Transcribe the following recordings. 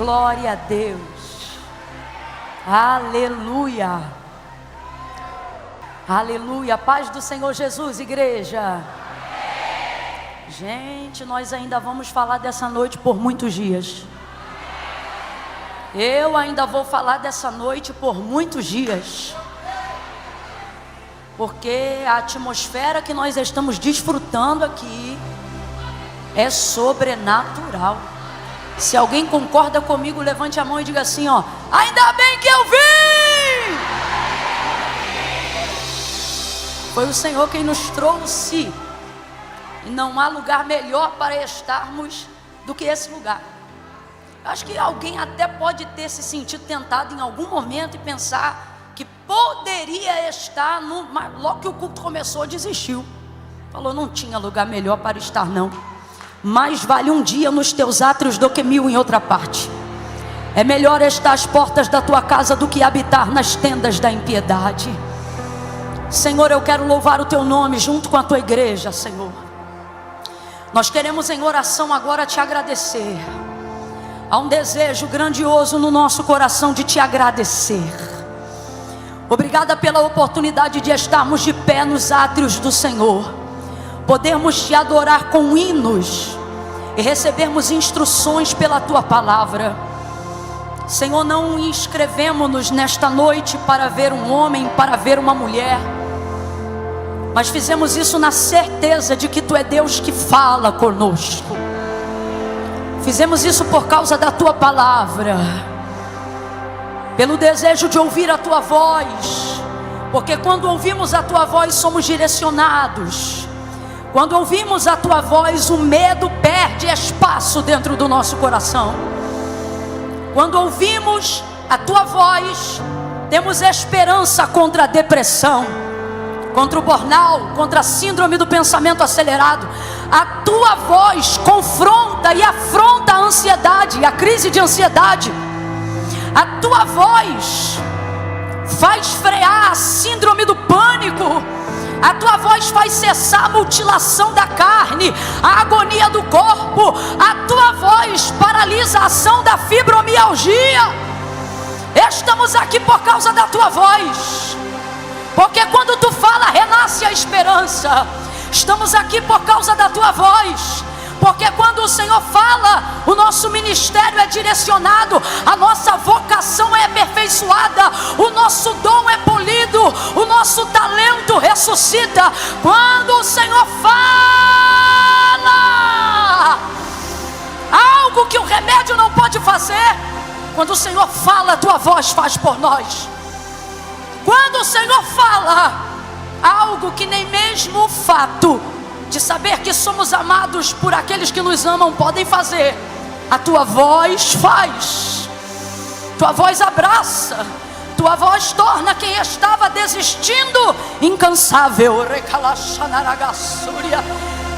Glória a Deus. Aleluia. Aleluia. Paz do Senhor Jesus, igreja. Gente, nós ainda vamos falar dessa noite por muitos dias. Eu ainda vou falar dessa noite por muitos dias. Porque a atmosfera que nós estamos desfrutando aqui é sobrenatural. Se alguém concorda comigo, levante a mão e diga assim, ó: ainda bem que eu vim! Foi o Senhor quem nos trouxe. E não há lugar melhor para estarmos do que esse lugar. Acho que alguém até pode ter se sentido tentado em algum momento e pensar que poderia estar mas logo que o culto começou, desistiu. Falou, não tinha lugar melhor para estar não. Mais vale um dia nos teus átrios do que 1000 em outra parte. É melhor estar às portas da tua casa do que habitar nas tendas da impiedade. Senhor, eu quero louvar o teu nome junto com a tua igreja, Senhor. Nós queremos em oração agora te agradecer. Há um desejo grandioso no nosso coração de te agradecer. Obrigada pela oportunidade de estarmos de pé nos átrios do Senhor, podermos te adorar com hinos e recebermos instruções pela tua palavra. Senhor, não inscrevemos-nos nesta noite para ver um homem, para ver uma mulher, mas fizemos isso na certeza de que tu é Deus que fala conosco. Fizemos isso por causa da tua palavra, pelo desejo de ouvir a tua voz, porque quando ouvimos a tua voz somos direcionados. Quando ouvimos a tua voz, o medo perde espaço dentro do nosso coração. Quando ouvimos a tua voz, temos esperança contra a depressão, contra o burnout, contra a síndrome do pensamento acelerado. A tua voz confronta e afronta a ansiedade, a crise de ansiedade. A tua voz faz frear a síndrome do pânico. A tua voz faz cessar a mutilação da carne, a agonia do corpo. A tua voz paralisa a ação da fibromialgia. Estamos aqui por causa da tua voz, porque quando tu fala, renasce a esperança. Estamos aqui por causa da tua voz, porque quando o Senhor fala, o nosso ministério é direcionado, a nossa vocação é aperfeiçoada, o nosso dom é polido, o nosso talento ressuscita. Quando o Senhor fala algo que o remédio não pode fazer, quando o Senhor fala, a tua voz faz por nós. Quando o Senhor fala algo que nem mesmo o fato de saber que somos amados por aqueles que nos amam podem fazer, a tua voz faz. Tua voz abraça. Tua voz torna quem estava desistindo incansável.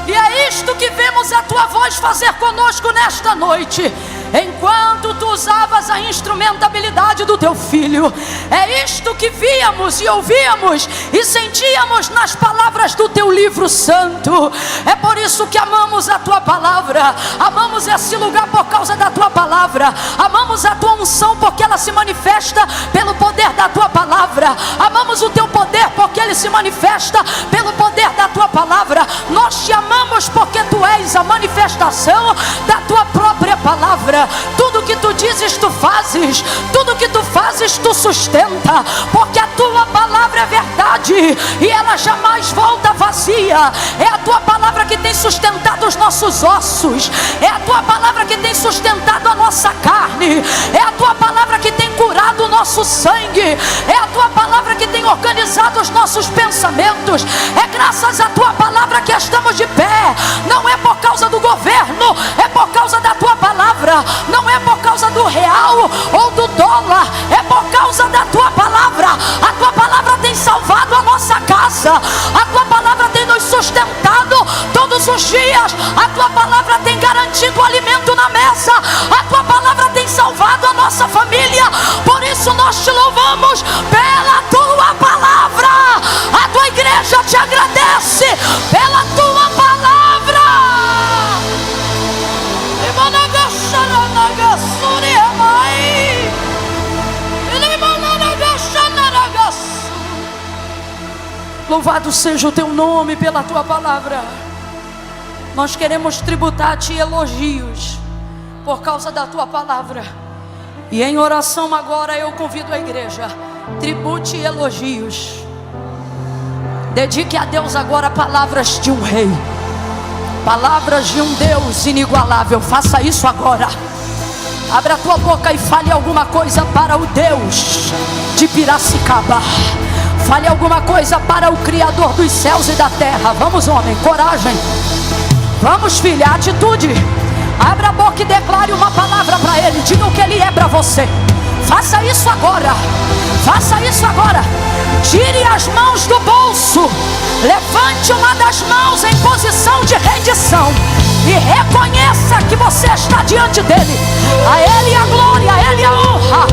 E é isto que vemos a tua voz fazer conosco nesta noite. Enquanto tu usavas a instrumentabilidade do teu filho, é isto que víamos e ouvíamos e sentíamos nas palavras do teu livro santo. É por isso que amamos a tua palavra, amamos esse lugar por causa da tua palavra, amamos a tua unção porque ela se manifesta pelo poder da tua palavra, amamos o teu poder porque ele se manifesta pelo poder da tua palavra. Nós te amamos porque tu és a manifestação da tua própria palavra. Tudo que tu dizes, tu fazes. Tudo que tu fazes, tu sustenta. Porque a tua palavra é verdade e ela jamais volta vazia. É a tua palavra que tem sustentado os nossos ossos. É a tua palavra que tem sustentado a nossa carne. É a tua palavra que tem curado o nosso sangue. É a tua palavra que tem organizado os nossos pensamentos. É graças à tua palavra que estamos de pé. Não é por causa do governo, é por causa da tua palavra. Não é por causa do real ou do dólar, é por causa da tua palavra. A tua palavra tem salvado a nossa casa. A tua palavra tem nos sustentado todos os dias. A tua palavra tem garantido o alimento na mesa. A tua palavra tem salvado a nossa família. Por isso nós te louvamos pela tua palavra. A tua igreja te agradece pela tua palavra. Louvado seja o teu nome pela tua palavra. Nós queremos tributar a ti elogios por causa da tua palavra. E em oração agora eu convido a igreja: tribute elogios. Dedique a Deus agora palavras de um rei, palavras de um Deus inigualável. Faça isso agora. Abra a tua boca e fale alguma coisa para o Deus de Piracicaba. Fale alguma coisa para o Criador dos céus e da terra. Vamos, homem, coragem. Vamos, filha, atitude. Abra a boca e declare uma palavra para Ele. Diga o que Ele é para você. Faça isso agora. Faça isso agora. Tire as mãos do bolso. Levante uma das mãos em posição de rendição e reconheça que você está diante dEle. A Ele a glória, a Ele a honra,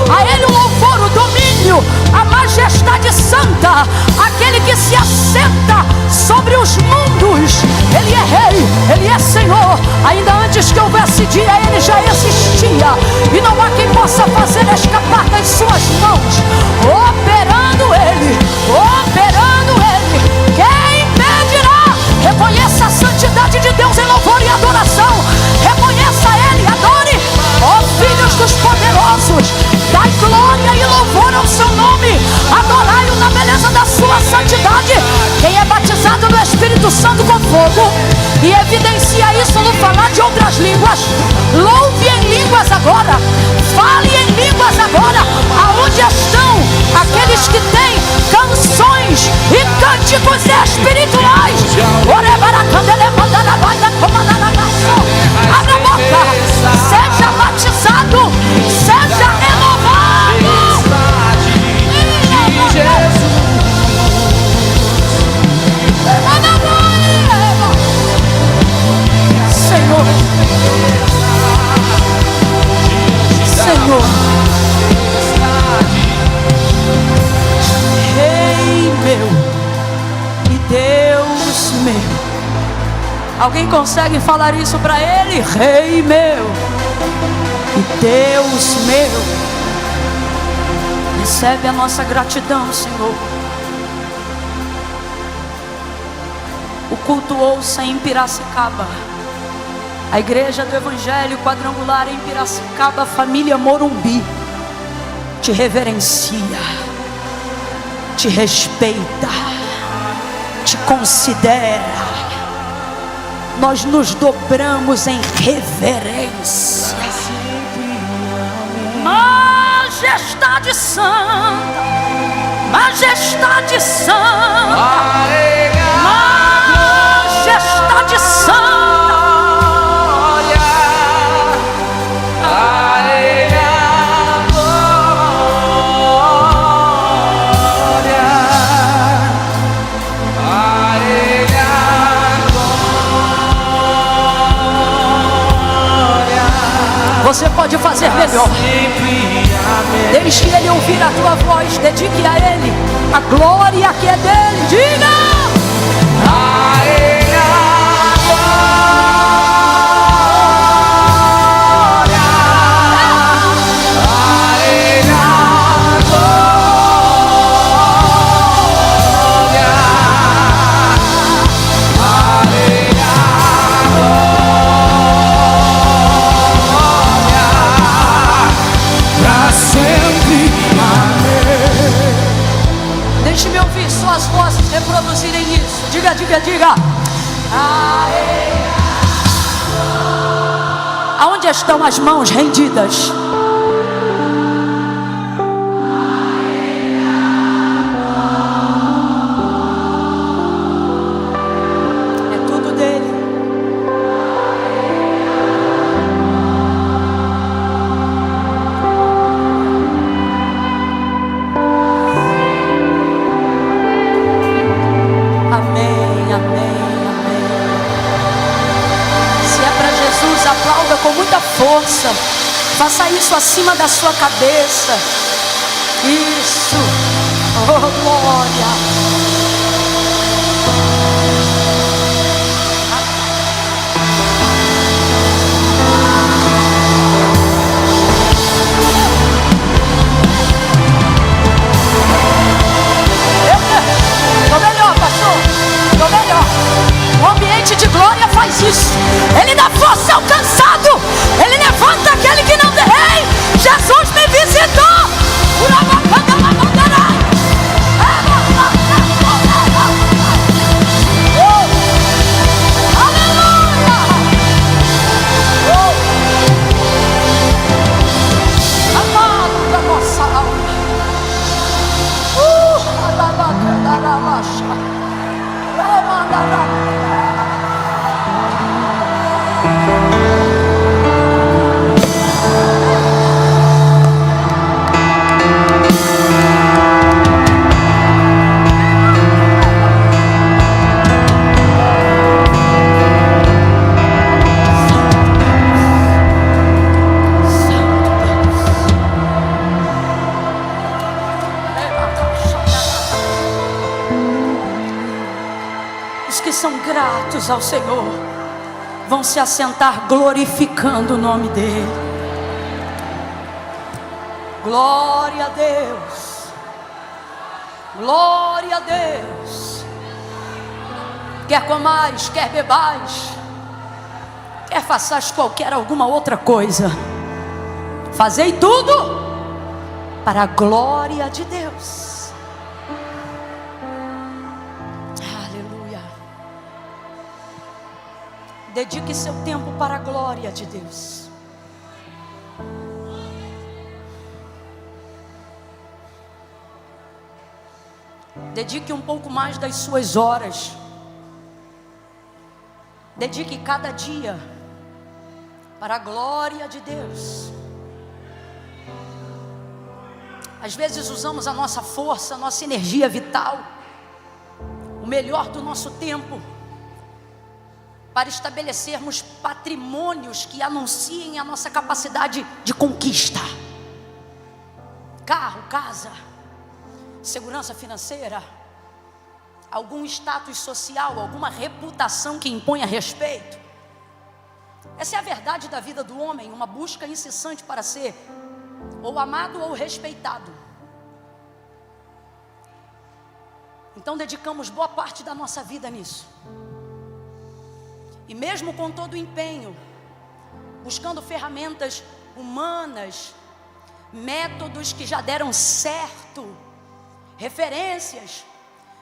a Ele o louvor, o domínio, a majestade santa. Aquele que se assenta sobre os mundos. Ele é Rei, Ele é Senhor. Ainda antes que houvesse dia, Ele já existia, e não há quem possa fazer escapar das suas mãos. Operando Ele, operando Ele. Quem impedirá? Reconheça a santidade de Deus em louvor e adoração. Reconheça Ele, adore. Ó filhos dos poderosos, dai glória e louvor ao seu nome. Adorai-o na beleza da sua santidade. Quem é batizado no Espírito Santo com fogo e evidencia isso no falar de outras línguas, louve em línguas agora. Fale em línguas agora. Aonde estão aqueles que têm canções e cânticos espirituais? Abra a boca. Seja batizado. Seja renovado. Senhor, Senhor, Rei meu e Deus meu. Alguém consegue falar isso para Ele? Rei meu e Deus meu. Recebe a nossa gratidão, Senhor. O culto ouça em Piracicaba. A igreja do Evangelho Quadrangular em Piracicaba, família Morumbi, te reverencia, te respeita, te considera. Nós nos dobramos em reverência. Majestade santa, majestade santa, majestade santa. Você pode fazer melhor. Deixe Ele ouvir a tua voz. Dedique a Ele a glória que é dele. Diga! A Ele a glória. A Ele a glória. A Ele a glória. Sempre. Amém. Deixe-me ouvir suas vozes reproduzirem isso. Diga, diga, diga. Aonde estão as mãos rendidas? É tudo dele. Aplauda com muita força. Faça isso acima da sua cabeça. Isso. Oh, glória. Tô melhor. gratos ao Senhor vão se assentar glorificando o nome dEle. Glória a Deus. Glória a Deus. Quer comais, quer bebais, quer façais qualquer alguma outra coisa, fazei tudo para a glória de Deus. Aleluia. Dedique seu tempo para a glória de Deus. Dedique um pouco mais das suas horas. Dedique cada dia para a glória de Deus. Às vezes usamos a nossa força, a nossa energia vital, o melhor do nosso tempo, para estabelecermos patrimônios que anunciem a nossa capacidade de conquista. Carro, casa, segurança financeira, algum status social, alguma reputação que imponha respeito. Essa é a verdade da vida do homem, uma busca incessante para ser ou amado ou respeitado. Então dedicamos boa parte da nossa vida nisso. E mesmo com todo o empenho, buscando ferramentas humanas, métodos que já deram certo, referências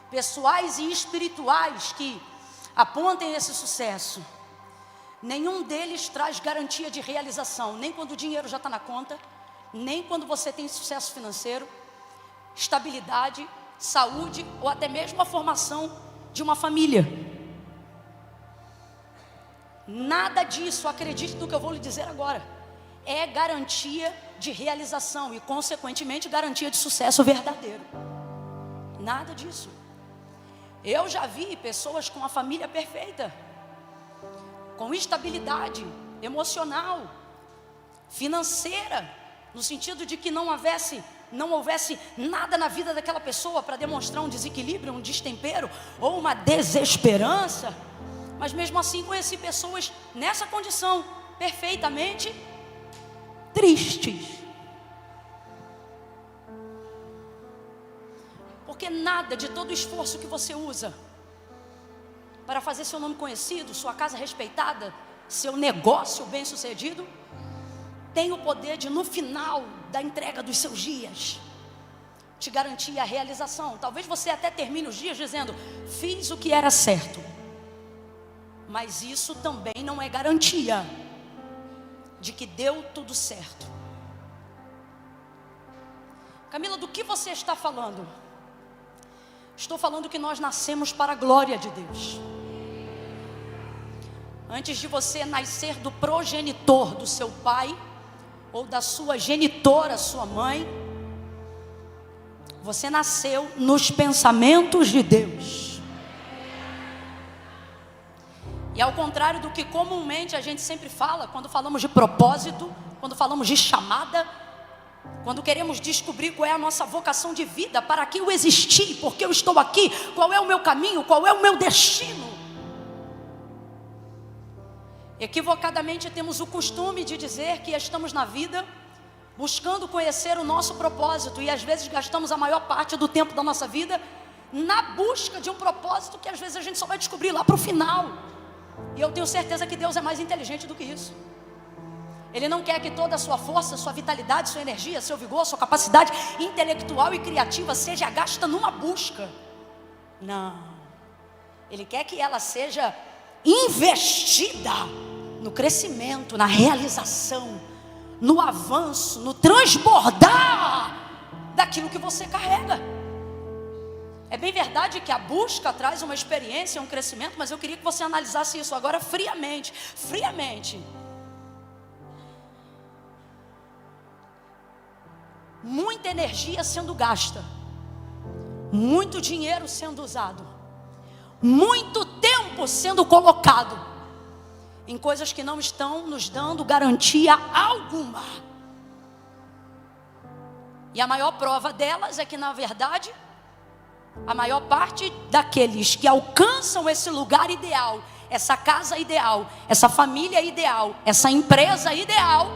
pessoais e espirituais que apontem esse sucesso, nenhum deles traz garantia de realização, nem quando o dinheiro já está na conta, nem quando você tem sucesso financeiro, estabilidade, saúde ou até mesmo a formação de uma família. Nada disso, acredite no que eu vou lhe dizer agora, é garantia de realização e consequentemente garantia de sucesso verdadeiro. Nada disso. Eu já vi pessoas com a família perfeita, com estabilidade emocional, financeira, no sentido de que não houvesse nada na vida daquela pessoa para demonstrar um desequilíbrio, um destempero ou uma desesperança, mas mesmo assim conheci pessoas nessa condição, perfeitamente tristes. Porque nada de todo o esforço que você usa para fazer seu nome conhecido, sua casa respeitada, seu negócio bem sucedido, tem o poder de, no final da entrega dos seus dias, te garantir a realização. Talvez você até termine os dias dizendo: fiz o que era certo, mas isso também não é garantia de que deu tudo certo. Camila, do que você está falando? Estou falando que nós nascemos para a glória de Deus. Antes de você nascer do progenitor do seu pai ou da sua genitora, sua mãe, você nasceu nos pensamentos de Deus. E ao contrário do que comumente a gente sempre fala, quando falamos de propósito, quando falamos de chamada, quando queremos descobrir qual é a nossa vocação de vida, para que eu existi, por que eu estou aqui, qual é o meu caminho, qual é o meu destino, equivocadamente temos o costume de dizer que estamos na vida buscando conhecer o nosso propósito, e às vezes gastamos a maior parte do tempo da nossa vida na busca de um propósito que às vezes a gente só vai descobrir lá para o final. E eu tenho certeza que Deus é mais inteligente do que isso. Ele não quer que toda a sua força, sua vitalidade, sua energia, seu vigor, sua capacidade intelectual e criativa seja gasta numa busca. Não. Ele quer que ela seja investida no crescimento, na realização, no avanço, no transbordar daquilo que você carrega. É bem verdade que a busca traz uma experiência, um crescimento, mas eu queria que você analisasse isso agora friamente. Muita energia sendo gasta, muito dinheiro sendo usado, muito tempo sendo colocado em coisas que não estão nos dando garantia alguma. E a maior prova delas é que, na verdade, A maior parte daqueles que alcançam esse lugar ideal, essa casa ideal, essa família ideal, essa empresa ideal,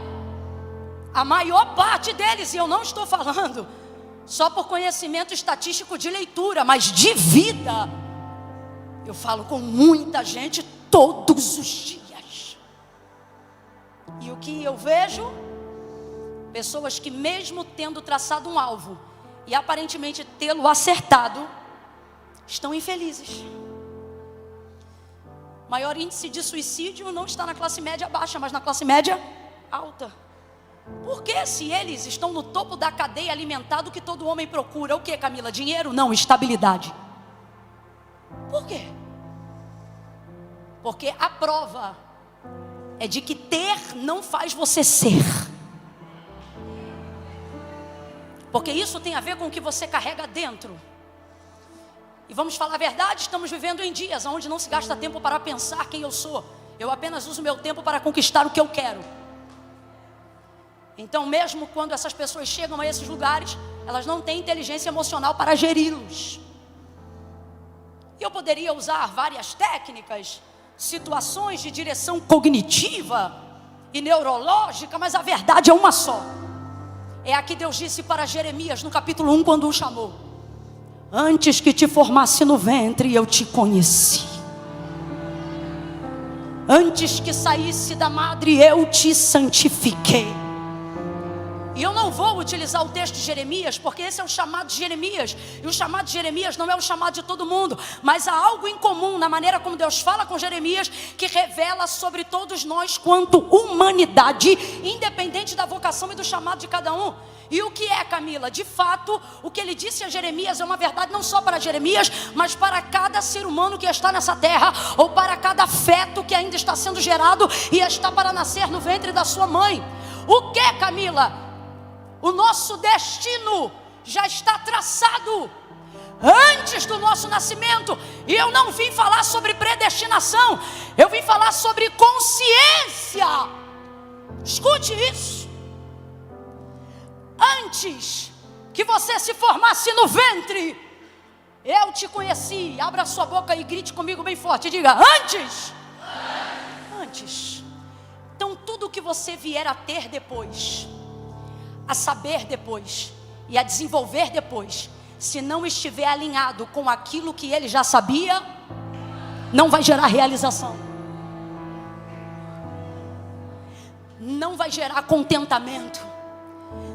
a maior parte deles, e eu não estou falando só por conhecimento estatístico de leitura, mas de vida, eu falo com muita gente todos os dias. E o que eu vejo? Pessoas que mesmo tendo traçado um alvo e aparentemente tê-lo acertado, estão infelizes. Maior índice de suicídio não está na classe média baixa, mas na classe média alta. Porque se eles estão no topo da cadeia alimentar do que todo homem procura, o que, Camila? Dinheiro? Não, estabilidade. Por quê? Porque a prova é de que ter não faz você ser. Porque isso tem a ver com o que você carrega dentro. E vamos falar a verdade, estamos vivendo em dias onde não se gasta tempo para pensar quem eu sou. Eu apenas uso meu tempo para conquistar o que eu quero. Então mesmo quando essas pessoas chegam a esses lugares, elas não têm inteligência emocional para geri-los. E eu poderia usar várias técnicas, situações de direção cognitiva e neurológica, mas a verdade é uma só. É a que Deus disse para Jeremias no capítulo 1, quando o chamou: antes que te formasse no ventre, eu te conheci. Antes que saísse da madre, eu te santifiquei. E eu não vou utilizar o texto de Jeremias, porque esse é o chamado de Jeremias. E o chamado de Jeremias não é o chamado de todo mundo, mas há algo em comum na maneira como Deus fala com Jeremias, que revela sobre todos nós quanto humanidade, independente da vocação e do chamado de cada um. E o que é, Camila? De fato, o que ele disse a Jeremias é uma verdade não só para Jeremias, mas para cada ser humano que está nessa terra, ou para cada feto que ainda está sendo gerado e está para nascer no ventre da sua mãe. O que, Camila? O nosso destino já está traçado antes do nosso nascimento. E eu não vim falar sobre predestinação, eu vim falar sobre consciência. Escute isso. Antes que você se formasse no ventre, eu te conheci. Abra sua boca e grite comigo bem forte. Diga: antes. Antes. Então tudo que você vier a ter depois, a saber depois e a desenvolver depois, se não estiver alinhado com aquilo que ele já sabia, não vai gerar realização, não vai gerar contentamento.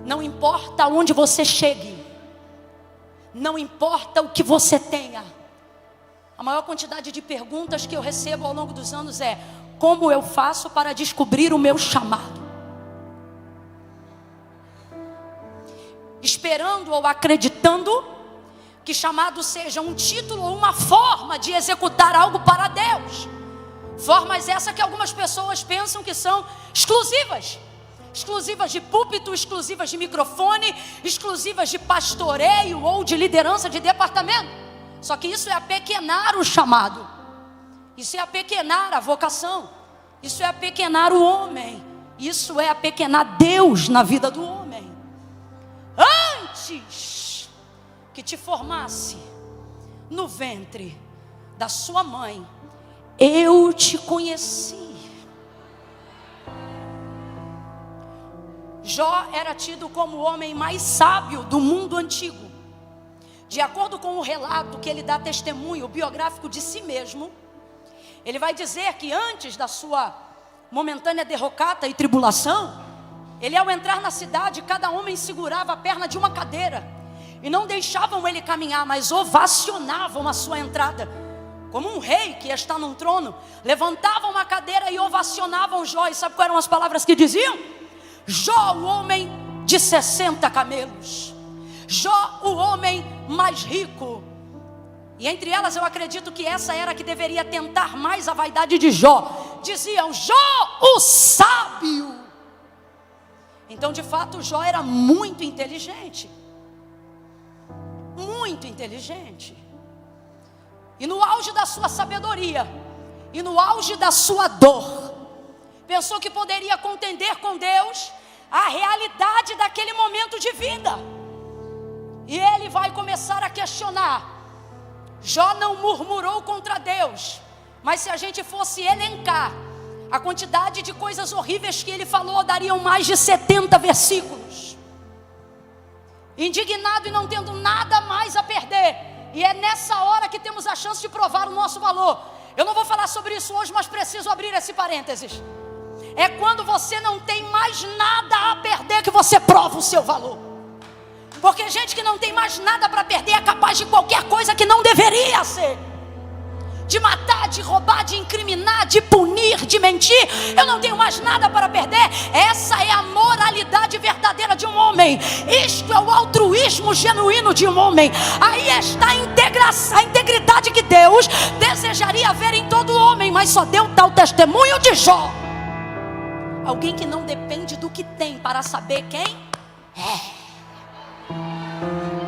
Não importa onde você chegue, não importa o que você tenha. A maior quantidade de perguntas que eu recebo ao longo dos anos é: como eu faço para descobrir o meu chamado? Esperando ou acreditando que chamado seja um título ou uma forma de executar algo para Deus. Formas essas que algumas pessoas pensam que são exclusivas. Exclusivas de púlpito, exclusivas de microfone, exclusivas de pastoreio ou de liderança de departamento. Só que isso é apequenar o chamado. Isso é apequenar a vocação. Isso é apequenar o homem. Isso é apequenar Deus na vida do homem. Antes que te formasse no ventre da sua mãe, eu te conheci. Jó era tido como o homem mais sábio do mundo antigo. De acordo com o relato que ele dá testemunho biográfico de si mesmo, ele vai dizer que antes da sua momentânea derrocata e tribulação, ele, ao entrar na cidade, cada homem segurava a perna de uma cadeira e não deixavam ele caminhar, mas ovacionavam a sua entrada. Como um rei que está num trono, levantavam uma cadeira e ovacionavam Jó. E sabe quais eram as palavras que diziam? Jó, o homem de 60 camelos. Jó, o homem mais rico. E entre elas eu acredito que essa era a que deveria tentar mais a vaidade de Jó. Diziam: Jó, o sábio. Então de fato Jó era muito inteligente. Muito inteligente. E no auge da sua sabedoria, e no auge da sua dor, pensou que poderia contender com Deus a realidade daquele momento de vida. E ele vai começar a questionar Jó não murmurou contra Deus, mas se a gente fosse elencar a quantidade de coisas horríveis que ele falou, dariam mais de 70 versículos. Indignado e não tendo nada mais a perder. E é nessa hora que temos a chance de provar o nosso valor. Eu não vou falar sobre isso hoje, mas preciso abrir esse parênteses. É quando você não tem mais nada a perder que você prova o seu valor. Porque gente que não tem mais nada para perder é capaz de qualquer coisa que não deveria ser. De matar, de roubar, de incriminar, de punir, de mentir. Eu não tenho mais nada para perder. Essa é a moralidade verdadeira de um homem. Isto é o altruísmo genuíno de um homem. Aí está a integridade que Deus desejaria ver em todo homem, mas só deu tal testemunho de Jó. Alguém que não depende do que tem para saber quem é.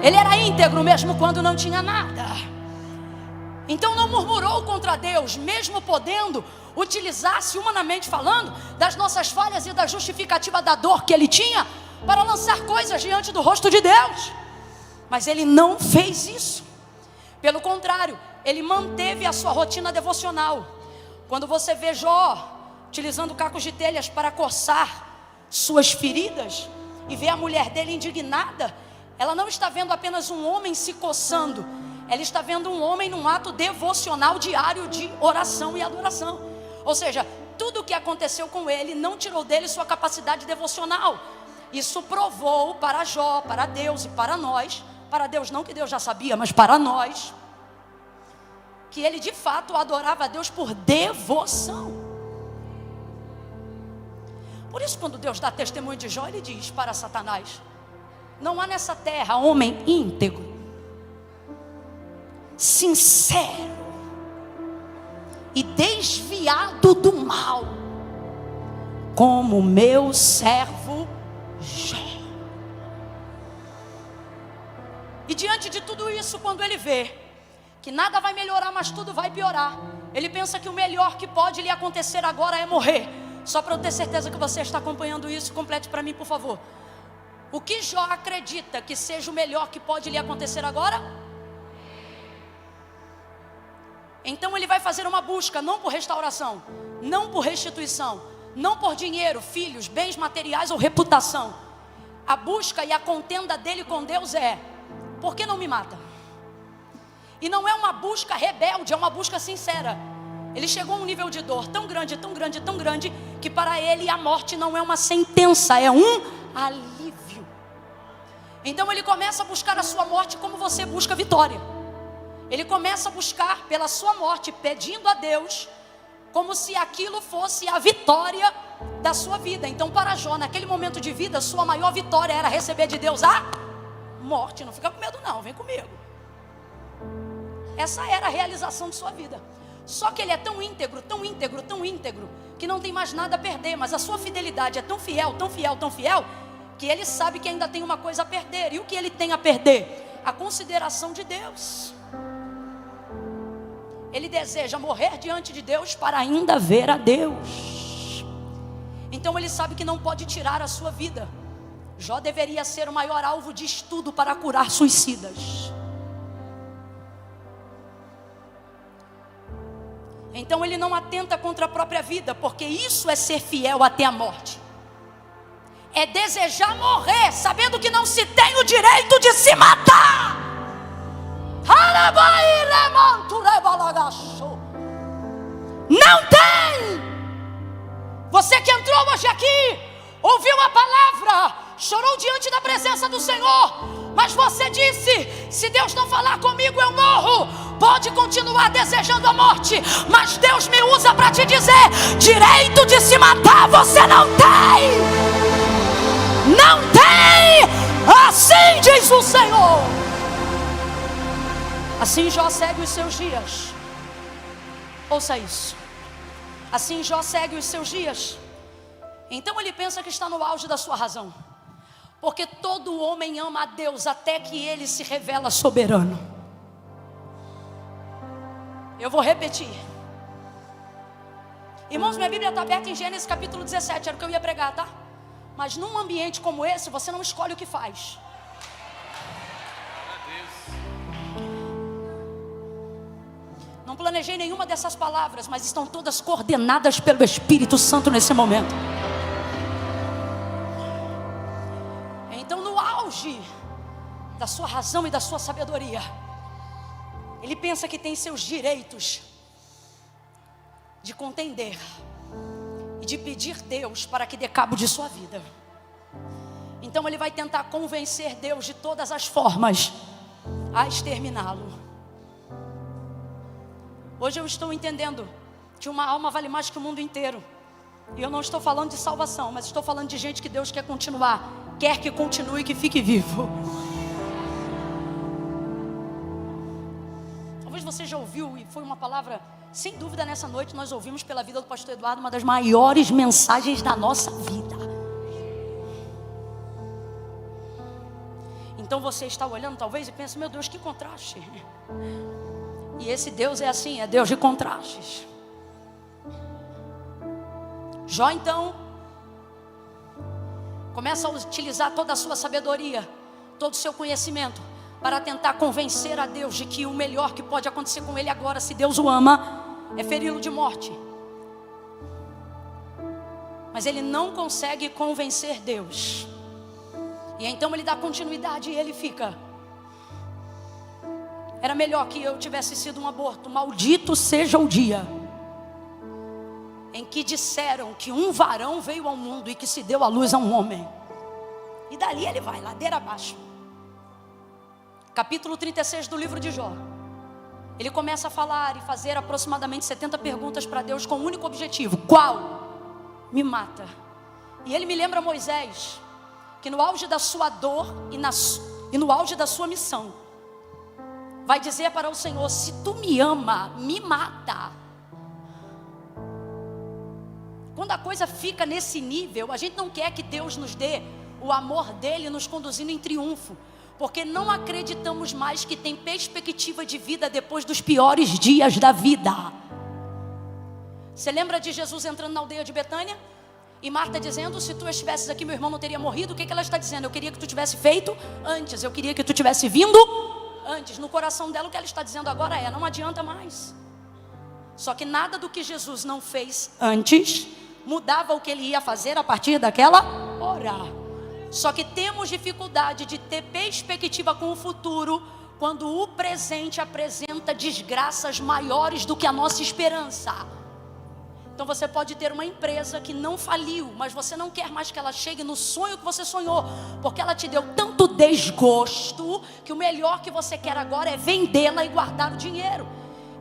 Ele era íntegro mesmo quando não tinha nada. Então não murmurou contra Deus, mesmo podendo utilizar-se humanamente falando das nossas falhas e da justificativa da dor que ele tinha para lançar coisas diante do rosto de Deus. Mas ele não fez isso. Pelo contrário, ele manteve a sua rotina devocional. Quando você vê Jó utilizando cacos de telhas para coçar suas feridas e vê a mulher dele indignada, ela não está vendo apenas um homem se coçando. Ela está vendo um homem num ato devocional diário de oração e adoração. Ou seja, tudo o que aconteceu com ele não tirou dele sua capacidade devocional. Isso provou para Jó, para Deus e para nós, para Deus não, que Deus já sabia, mas para nós, que ele de fato adorava a Deus por devoção. Por isso, quando Deus dá testemunho de Jó, ele diz para Satanás: não há nessa terra homem íntegro, sincero e desviado do mal como meu servo Jó. E diante de tudo isso, quando ele vê que nada vai melhorar, mas tudo vai piorar, ele pensa que o melhor que pode lhe acontecer agora é morrer. Só para eu ter certeza que você está acompanhando isso, complete para mim, por favor. O que Jó acredita que seja o melhor que pode lhe acontecer agora? Então ele vai fazer uma busca, não por restauração, não por restituição, não por dinheiro, filhos, bens materiais ou reputação. A busca e a contenda dele com Deus é: por que não me mata? E não é uma busca rebelde, é uma busca sincera. Ele chegou a um nível de dor tão grande, tão grande, tão grande, que para ele a morte não é uma sentença, é um alívio. Então ele começa a buscar a sua morte como você busca a vitória. Ele começa a buscar pela sua morte, pedindo a Deus, como se aquilo fosse a vitória da sua vida. Então para Jó, naquele momento de vida, sua maior vitória era receber de Deus a morte. Não fica com medo não, vem comigo. Essa era a realização de sua vida. Só que ele é tão íntegro, tão íntegro, tão íntegro, que não tem mais nada a perder. Mas a sua fidelidade é tão fiel, tão fiel, tão fiel, que ele sabe que ainda tem uma coisa a perder. E o que ele tem a perder? A consideração de Deus. Ele deseja morrer diante de Deus para ainda ver a Deus. Então ele sabe que não pode tirar a sua vida. Jó deveria ser o maior alvo de estudo para curar suicidas. Então ele não atenta contra a própria vida, porque isso é ser fiel até a morte. É desejar morrer, sabendo que não se tem o direito de se matar. Não tem. Você que entrou hoje aqui, ouviu a palavra, chorou diante da presença do Senhor, mas você disse: se Deus não falar comigo, eu morro. Pode continuar desejando a morte, mas Deus me usa para te dizer: direito de se matar você não tem. Não tem. Assim diz o Senhor. Assim Jó segue os seus dias. Ouça isso. Assim Jó segue os seus dias. Então ele pensa que está no auge da sua razão, porque todo homem ama a Deus até que ele se revela soberano. Eu vou repetir. Irmãos, minha Bíblia está aberta em Gênesis capítulo 17, era o que eu ia pregar, tá? Mas num ambiente como esse, você não escolhe o que faz. Não planejei nenhuma dessas palavras, mas estão todas coordenadas pelo Espírito Santo nesse momento. Então, no auge da sua razão e da sua sabedoria, ele pensa que tem seus direitos de contender e de pedir Deus para que dê cabo de sua vida. Então ele vai tentar convencer Deus de todas as formas a exterminá-lo. Hoje eu estou entendendo que uma alma vale mais que o mundo inteiro. E eu não estou falando de salvação, mas estou falando de gente que Deus quer continuar, quer que continue, que fique vivo. Talvez você já ouviu, e foi uma palavra, sem dúvida, nessa noite nós ouvimos pela vida do pastor Eduardo uma das maiores mensagens da nossa vida. Então você está olhando talvez e pensa: meu Deus, que contraste. E esse Deus é assim, é Deus de contrastes. Jó então começa a utilizar toda a sua sabedoria, todo o seu conhecimento, para tentar convencer a Deus de que o melhor que pode acontecer com ele agora, se Deus o ama, é feri-lo de morte. Mas ele não consegue convencer Deus. E então ele dá continuidade e ele fica: era melhor que eu tivesse sido um aborto. Maldito seja o dia em que disseram que um varão veio ao mundo e que se deu à luz a um homem. E dali ele vai, ladeira abaixo. Capítulo 36 do livro de Jó. Ele começa a falar e fazer aproximadamente 70 perguntas para Deus com um único objetivo: qual? Me mata. E ele me lembra Moisés, que no auge da sua dor e no auge da sua missão, vai dizer para o Senhor: se tu me ama, me mata. Quando a coisa fica nesse nível, a gente não quer que Deus nos dê o amor dele nos conduzindo em triunfo, porque não acreditamos mais que tem perspectiva de vida depois dos piores dias da vida. Você lembra de Jesus entrando na aldeia de Betânia? E Marta dizendo: se tu estivesses aqui, meu irmão não teria morrido. O que ela está dizendo? Eu queria que tu tivesse feito antes, eu queria que tu tivesse vindo antes. No coração dela o que ela está dizendo agora é: não adianta mais. Só que nada do que Jesus não fez antes mudava o que ele ia fazer a partir daquela hora. Só que temos dificuldade de ter perspectiva com o futuro quando o presente apresenta desgraças maiores do que a nossa esperança. Então você pode ter uma empresa que não faliu, mas você não quer mais que ela chegue no sonho que você sonhou, porque ela te deu tanto desgosto que o melhor que você quer agora é vendê-la e guardar o dinheiro.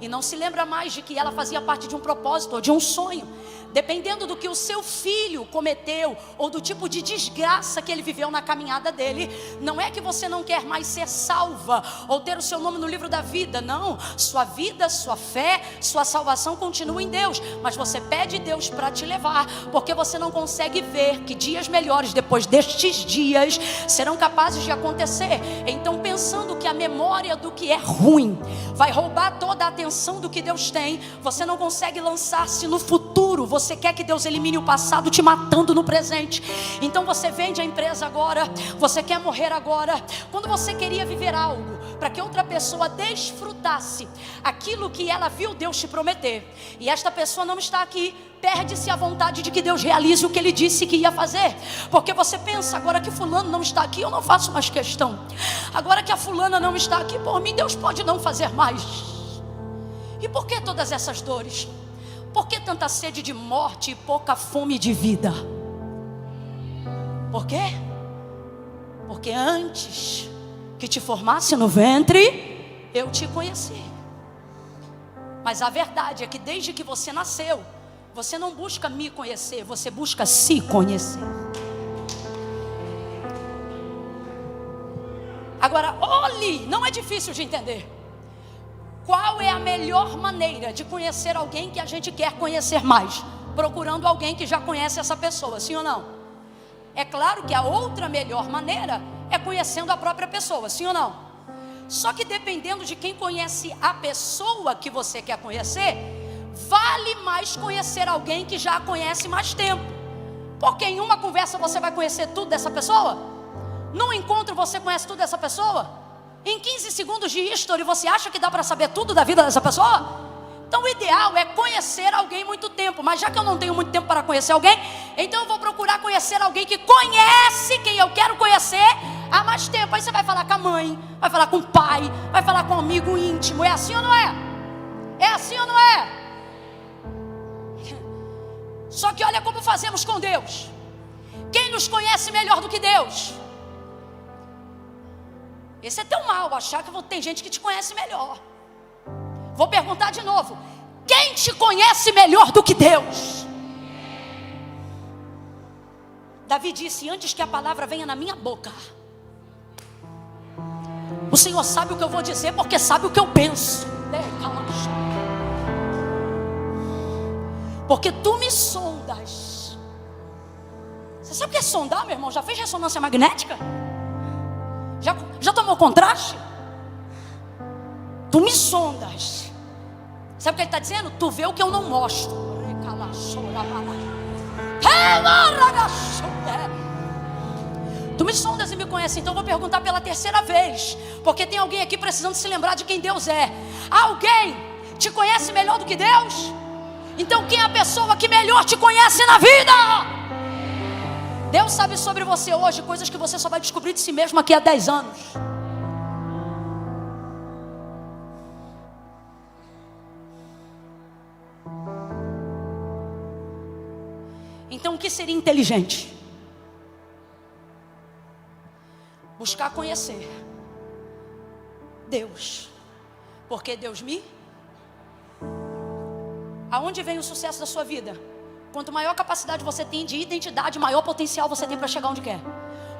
E não se lembra mais de que ela fazia parte de um propósito ou de um sonho. Dependendo do que o seu filho cometeu ou do tipo de desgraça que ele viveu na caminhada dele, não é que você não quer mais ser salva ou ter o seu nome no livro da vida. Não, sua vida, sua fé, sua salvação continua em Deus, mas você pede Deus para te levar, porque você não consegue ver que dias melhores depois destes dias serão capazes de acontecer. Então, pensando que a memória do que é ruim vai roubar toda a atenção do que Deus tem, você não consegue lançar-se no futuro. Você quer que Deus elimine o passado te matando no presente. Então você vende a empresa agora, você quer morrer agora, quando você queria viver algo para que outra pessoa desfrutasse aquilo que ela viu Deus te prometer, e esta pessoa não está aqui, perde-se a vontade de que Deus realize o que ele disse que ia fazer, porque você pensa: agora que fulano não está aqui, eu não faço mais questão. Agora que a fulana não está aqui, por mim Deus pode não fazer mais. E por que todas essas dores? Por que tanta sede de morte e pouca fome de vida? Por quê? Porque antes que te formasse no ventre, eu te conheci. Mas a verdade é que desde que você nasceu, você não busca me conhecer, você busca se conhecer. Agora, olhe, não é difícil de entender. Qual é a melhor maneira de conhecer alguém que a gente quer conhecer mais? Procurando alguém que já conhece essa pessoa, sim ou não? É claro que a outra melhor maneira é conhecendo a própria pessoa, sim ou não? Só que dependendo de quem conhece a pessoa que você quer conhecer, vale mais conhecer alguém que já a conhece mais tempo. Porque em uma conversa você vai conhecer tudo dessa pessoa? Num encontro você conhece tudo dessa pessoa? Em 15 segundos de history você acha que dá para saber tudo da vida dessa pessoa? Então o ideal é conhecer alguém muito tempo. Mas já que eu não tenho muito tempo para conhecer alguém, então eu vou procurar conhecer alguém que conhece quem eu quero conhecer há mais tempo. Aí você vai falar com a mãe, vai falar com o pai, vai falar com um amigo íntimo. É assim ou não é? É assim ou não é? Só que olha como fazemos com Deus. Quem nos conhece melhor do que Deus? Esse é teu mal, achar que tem gente que te conhece melhor. Vou perguntar de novo: quem te conhece melhor do que Deus? Davi disse: antes que a palavra venha na minha boca, o Senhor sabe o que eu vou dizer, porque sabe o que eu penso. Porque tu me sondas. Você sabe o que é sondar, meu irmão? Já fez ressonância magnética? Já tomou contraste? Tu me sondas. Sabe o que ele está dizendo? Tu vê o que eu não mostro. Tu me sondas e me conhece. Então eu vou perguntar pela terceira vez, porque tem alguém aqui precisando se lembrar de quem Deus é. Alguém te conhece melhor do que Deus? Então quem é a pessoa que melhor te conhece na vida? Deus sabe sobre você hoje coisas que você só vai descobrir de si mesmo aqui a 10 anos. Então o que seria inteligente? Buscar conhecer Deus. Porque Deus me... Aonde vem o sucesso da sua vida? Quanto maior capacidade você tem de identidade, maior potencial você tem para chegar onde quer.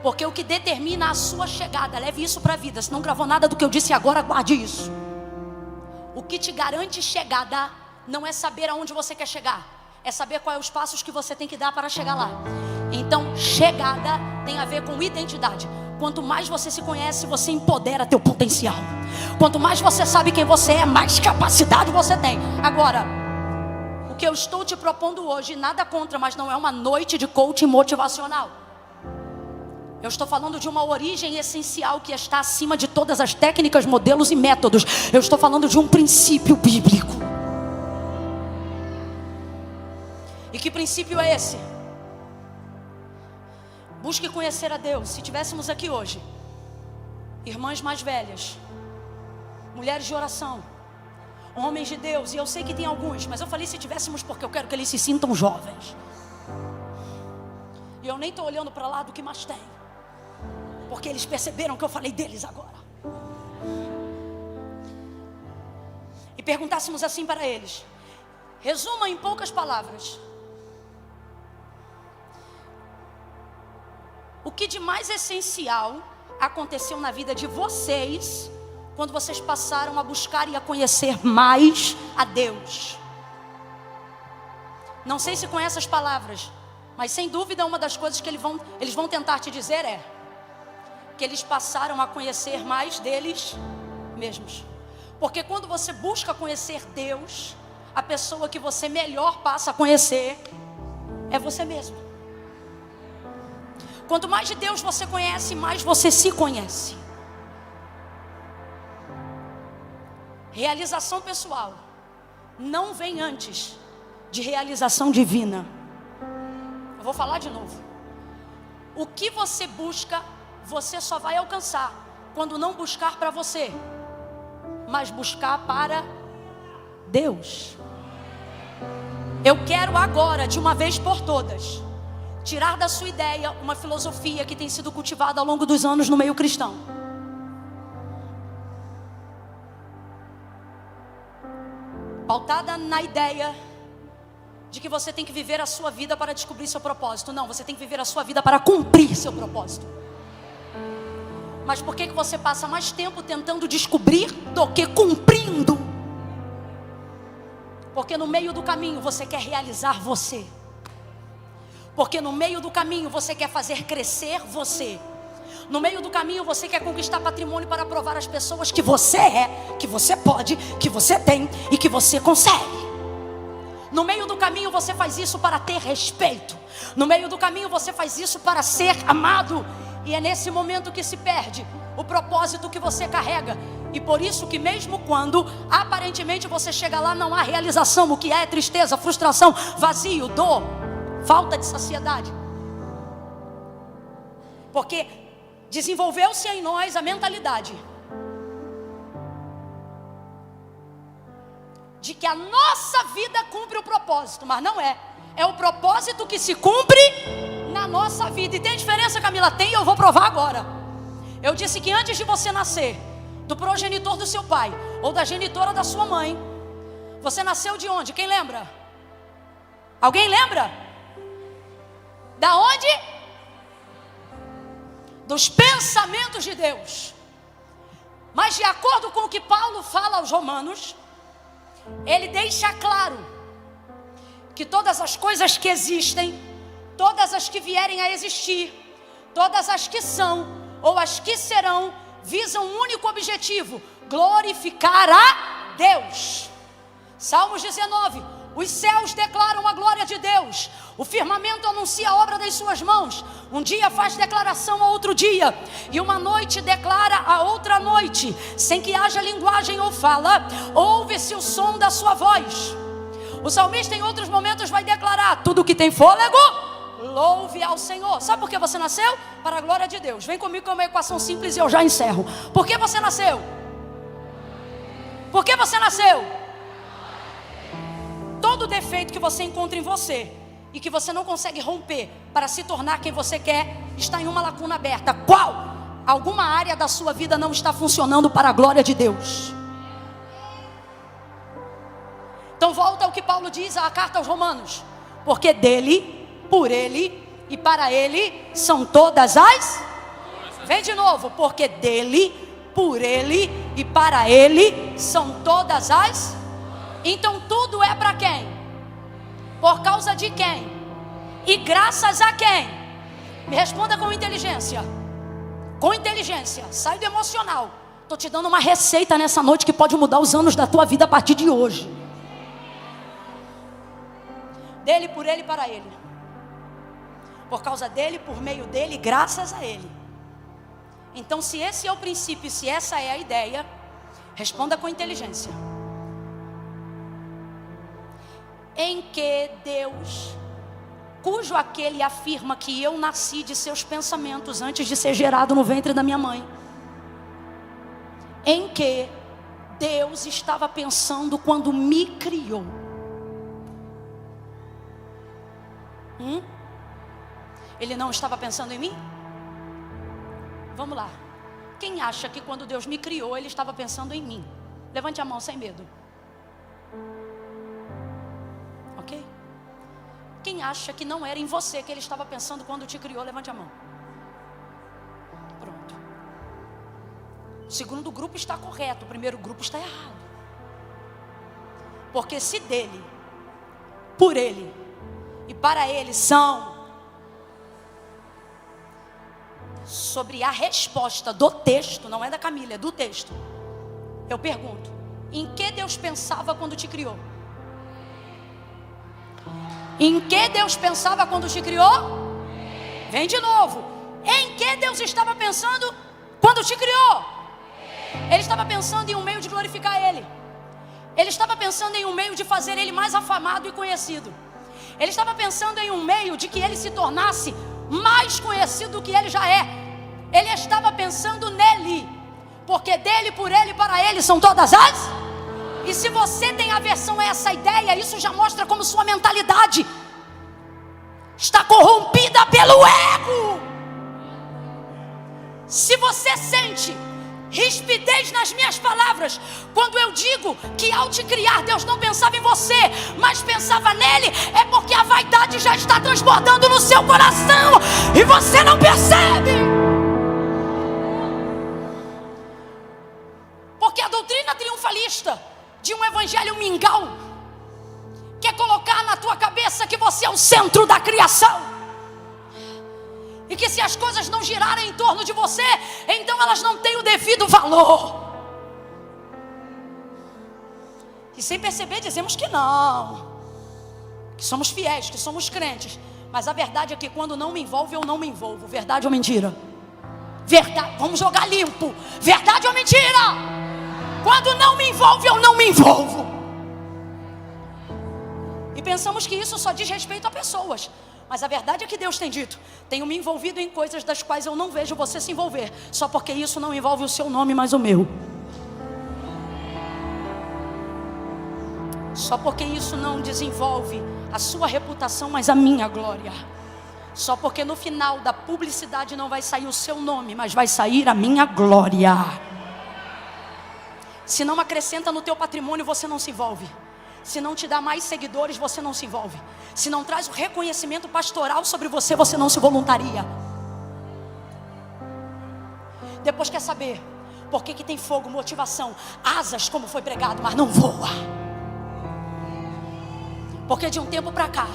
Porque o que determina a sua chegada, leve isso para a vida. Se não gravou nada do que eu disse agora, guarde isso. O que te garante chegada não é saber aonde você quer chegar, é saber quais os passos que você tem que dar para chegar lá. Então, chegada tem a ver com identidade. Quanto mais você se conhece, você empodera teu potencial. Quanto mais você sabe quem você é, mais capacidade você tem. Agora, o que eu estou te propondo hoje, nada contra, mas não é uma noite de coaching motivacional. Eu estou falando de uma origem essencial que está acima de todas as técnicas, modelos e métodos. Eu estou falando de um princípio bíblico. E que princípio é esse? Busque conhecer a Deus. Se tivéssemos aqui hoje irmãs mais velhas, mulheres de oração, homens de Deus, e eu sei que tem alguns, mas eu falei se tivéssemos porque eu quero que eles se sintam jovens. E eu nem estou olhando para lá do que mais tem, porque eles perceberam que eu falei deles agora. E perguntássemos assim para eles: resuma em poucas palavras o que de mais essencial aconteceu na vida de vocês quando vocês passaram a buscar e a conhecer mais a Deus. Não sei se conhece as palavras, mas sem dúvida uma das coisas que eles vão tentar te dizer é que eles passaram a conhecer mais deles mesmos. Porque quando você busca conhecer Deus, a pessoa que você melhor passa a conhecer é você mesmo. Quanto mais de Deus você conhece, mais você se conhece. Realização pessoal não vem antes de realização divina. Eu vou falar de novo. O que você busca, você só vai alcançar quando não buscar para você, mas buscar para Deus. Eu quero agora, de uma vez por todas, tirar da sua ideia uma filosofia que tem sido cultivada ao longo dos anos no meio cristão. Pautada na ideia de que você tem que viver a sua vida para descobrir seu propósito. Não, você tem que viver a sua vida para cumprir seu propósito. Mas por que você passa mais tempo tentando descobrir do que cumprindo? Porque no meio do caminho você quer realizar você. Porque no meio do caminho você quer fazer crescer você. No meio do caminho você quer conquistar patrimônio para provar às pessoas que você é, que você pode, que você tem e que você consegue. No meio do caminho você faz isso para ter respeito. No meio do caminho você faz isso para ser amado. E é nesse momento que se perde o propósito que você carrega. E por isso que mesmo quando aparentemente você chega lá, não há realização, o que é tristeza, frustração, vazio, dor, falta de saciedade. Porque desenvolveu-se em nós a mentalidade de que a nossa vida cumpre o propósito, mas não é. É o propósito que se cumpre na nossa vida. E tem diferença, Camila? Tem, e eu vou provar agora. Eu disse que antes de você nascer do progenitor do seu pai ou da genitora da sua mãe, você nasceu de onde? Quem lembra? Alguém lembra? Da onde? Dos pensamentos de Deus. Mas de acordo com o que Paulo fala aos Romanos, ele deixa claro que todas as coisas que existem, todas as que vierem a existir, todas as que são ou as que serão, visam um único objetivo: glorificar a Deus. Salmos 19: os céus declaram a glória de Deus, o firmamento anuncia a obra das suas mãos. Um dia faz declaração a outro dia, e uma noite declara a outra noite. Sem que haja linguagem ou fala, ouve-se o som da sua voz. O salmista em outros momentos vai declarar: tudo que tem fôlego, louve ao Senhor. Sabe por que você nasceu? Para a glória de Deus. Vem comigo, que é uma equação simples e eu já encerro. Por que você nasceu? Por que você nasceu? Todo defeito que você encontra em você e que você não consegue romper para se tornar quem você quer, está em uma lacuna aberta. Qual? Alguma área da sua vida não está funcionando para a glória de Deus. Então volta ao que Paulo diz à carta aos Romanos: porque dele, por ele e para ele são todas as... Vem de novo: porque dele, por ele e para ele são todas as... Então tudo é para quem? Por causa de quem? E graças a quem? Me responda com inteligência. Com inteligência, sai do emocional. Estou te dando uma receita nessa noite que pode mudar os anos da tua vida a partir de hoje. Dele, por ele e para ele. Por causa dele, por meio dele, graças a ele. Então, se esse é o princípio, se essa é a ideia, responda com inteligência. Em que Deus, cujo aquele afirma que eu nasci de seus pensamentos antes de ser gerado no ventre da minha mãe, em que Deus estava pensando quando me criou? Ele não estava pensando em mim? Vamos lá. Quem acha que quando Deus me criou, Ele estava pensando em mim? Levante a mão sem medo. Ok? Quem acha que não era em você que Ele estava pensando quando te criou? Levante a mão. Pronto. O segundo grupo está correto, o primeiro grupo está errado. Porque se dele, por ele e para ele são... Sobre a resposta do texto, não é da Camila, é do texto, eu pergunto: em que Deus pensava quando te criou? Em que Deus pensava quando te criou? Vem de novo. Em que Deus estava pensando quando te criou? Ele estava pensando em um meio de glorificar Ele. Ele estava pensando em um meio de fazer Ele mais afamado e conhecido. Ele estava pensando em um meio de que Ele se tornasse mais conhecido do que Ele já é. Ele estava pensando nele. Porque dele, por ele e para ele são todas as... E se você tem aversão a essa ideia, isso já mostra como sua mentalidade está corrompida pelo ego. Se você sente rispidez nas minhas palavras quando eu digo que ao te criar Deus não pensava em você, mas pensava nele, é porque a vaidade já está transbordando no seu coração e você não percebe. Porque a doutrina triunfalista de um evangelho mingau quer colocar na tua cabeça que você é o centro da criação, e que se as coisas não girarem em torno de você, então elas não têm o devido valor. E sem perceber dizemos que não, que somos fiéis, que somos crentes. Mas a verdade é que quando não me envolve, eu não me envolvo. Verdade ou mentira? Verdade. Vamos jogar limpo. Verdade ou mentira? Quando não me envolve, eu não me envolvo. E pensamos que isso só diz respeito a pessoas. Mas a verdade é que Deus tem dito: tenho me envolvido em coisas das quais eu não vejo você se envolver, só porque isso não envolve o seu nome, mas o meu. Só porque isso não desenvolve a sua reputação, mas a minha glória. Só porque no final da publicidade não vai sair o seu nome, mas vai sair a minha glória. Se não acrescenta no teu patrimônio, você não se envolve. Se não te dá mais seguidores, você não se envolve. Se não traz o reconhecimento pastoral sobre você, você não se voluntaria. Depois quer saber por que tem fogo, motivação, asas, como foi pregado, mas não voa. Porque de um tempo para cá,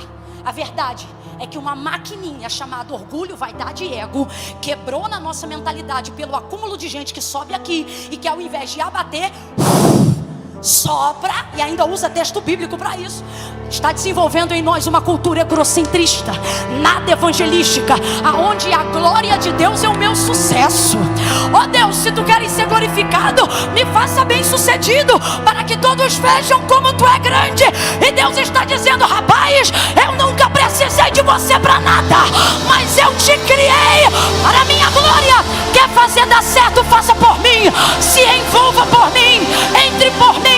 a verdade é que uma maquininha chamada orgulho, vaidade e ego quebrou na nossa mentalidade pelo acúmulo de gente que sobe aqui e que ao invés de abater, sopra e ainda usa texto bíblico para isso. Está desenvolvendo em nós uma cultura egocentrista, nada evangelística, aonde a glória de Deus é o meu sucesso. Ó Deus, se tu queres ser glorificado, me faça bem sucedido, para que todos vejam como tu é grande. E Deus está dizendo: rapaz, eu nunca precisei de você para nada, mas eu te criei para a minha glória. Quer fazer dar certo, faça por mim. Se envolva por mim, entre por mim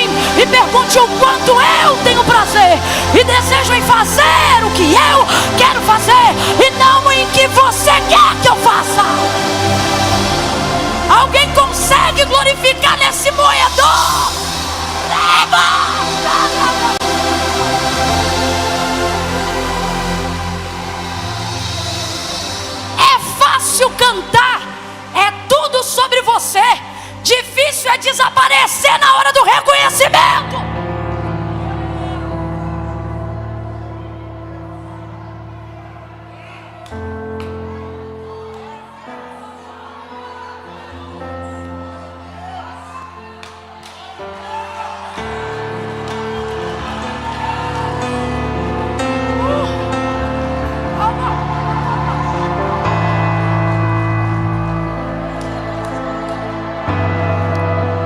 e pergunte o quanto eu tenho prazer e desejo em fazer o que eu quero fazer, e não em que você quer que eu faça. Alguém consegue glorificar nesse moedor? É fácil cantar, é tudo sobre você. Difícil é desaparecer na hora do reconhecimento.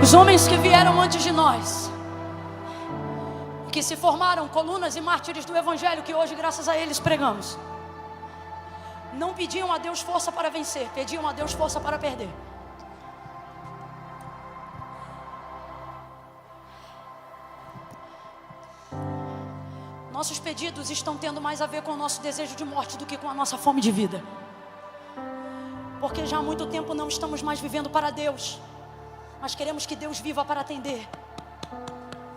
Os homens que vieram antes de nós, que se formaram colunas e mártires do Evangelho, que hoje graças a eles pregamos, não pediam a Deus força para vencer, pediam a Deus força para perder. Nossos pedidos estão tendo mais a ver com o nosso desejo de morte do que com a nossa fome de vida. Porque já há muito tempo não estamos mais vivendo para Deus, mas queremos que Deus viva para atender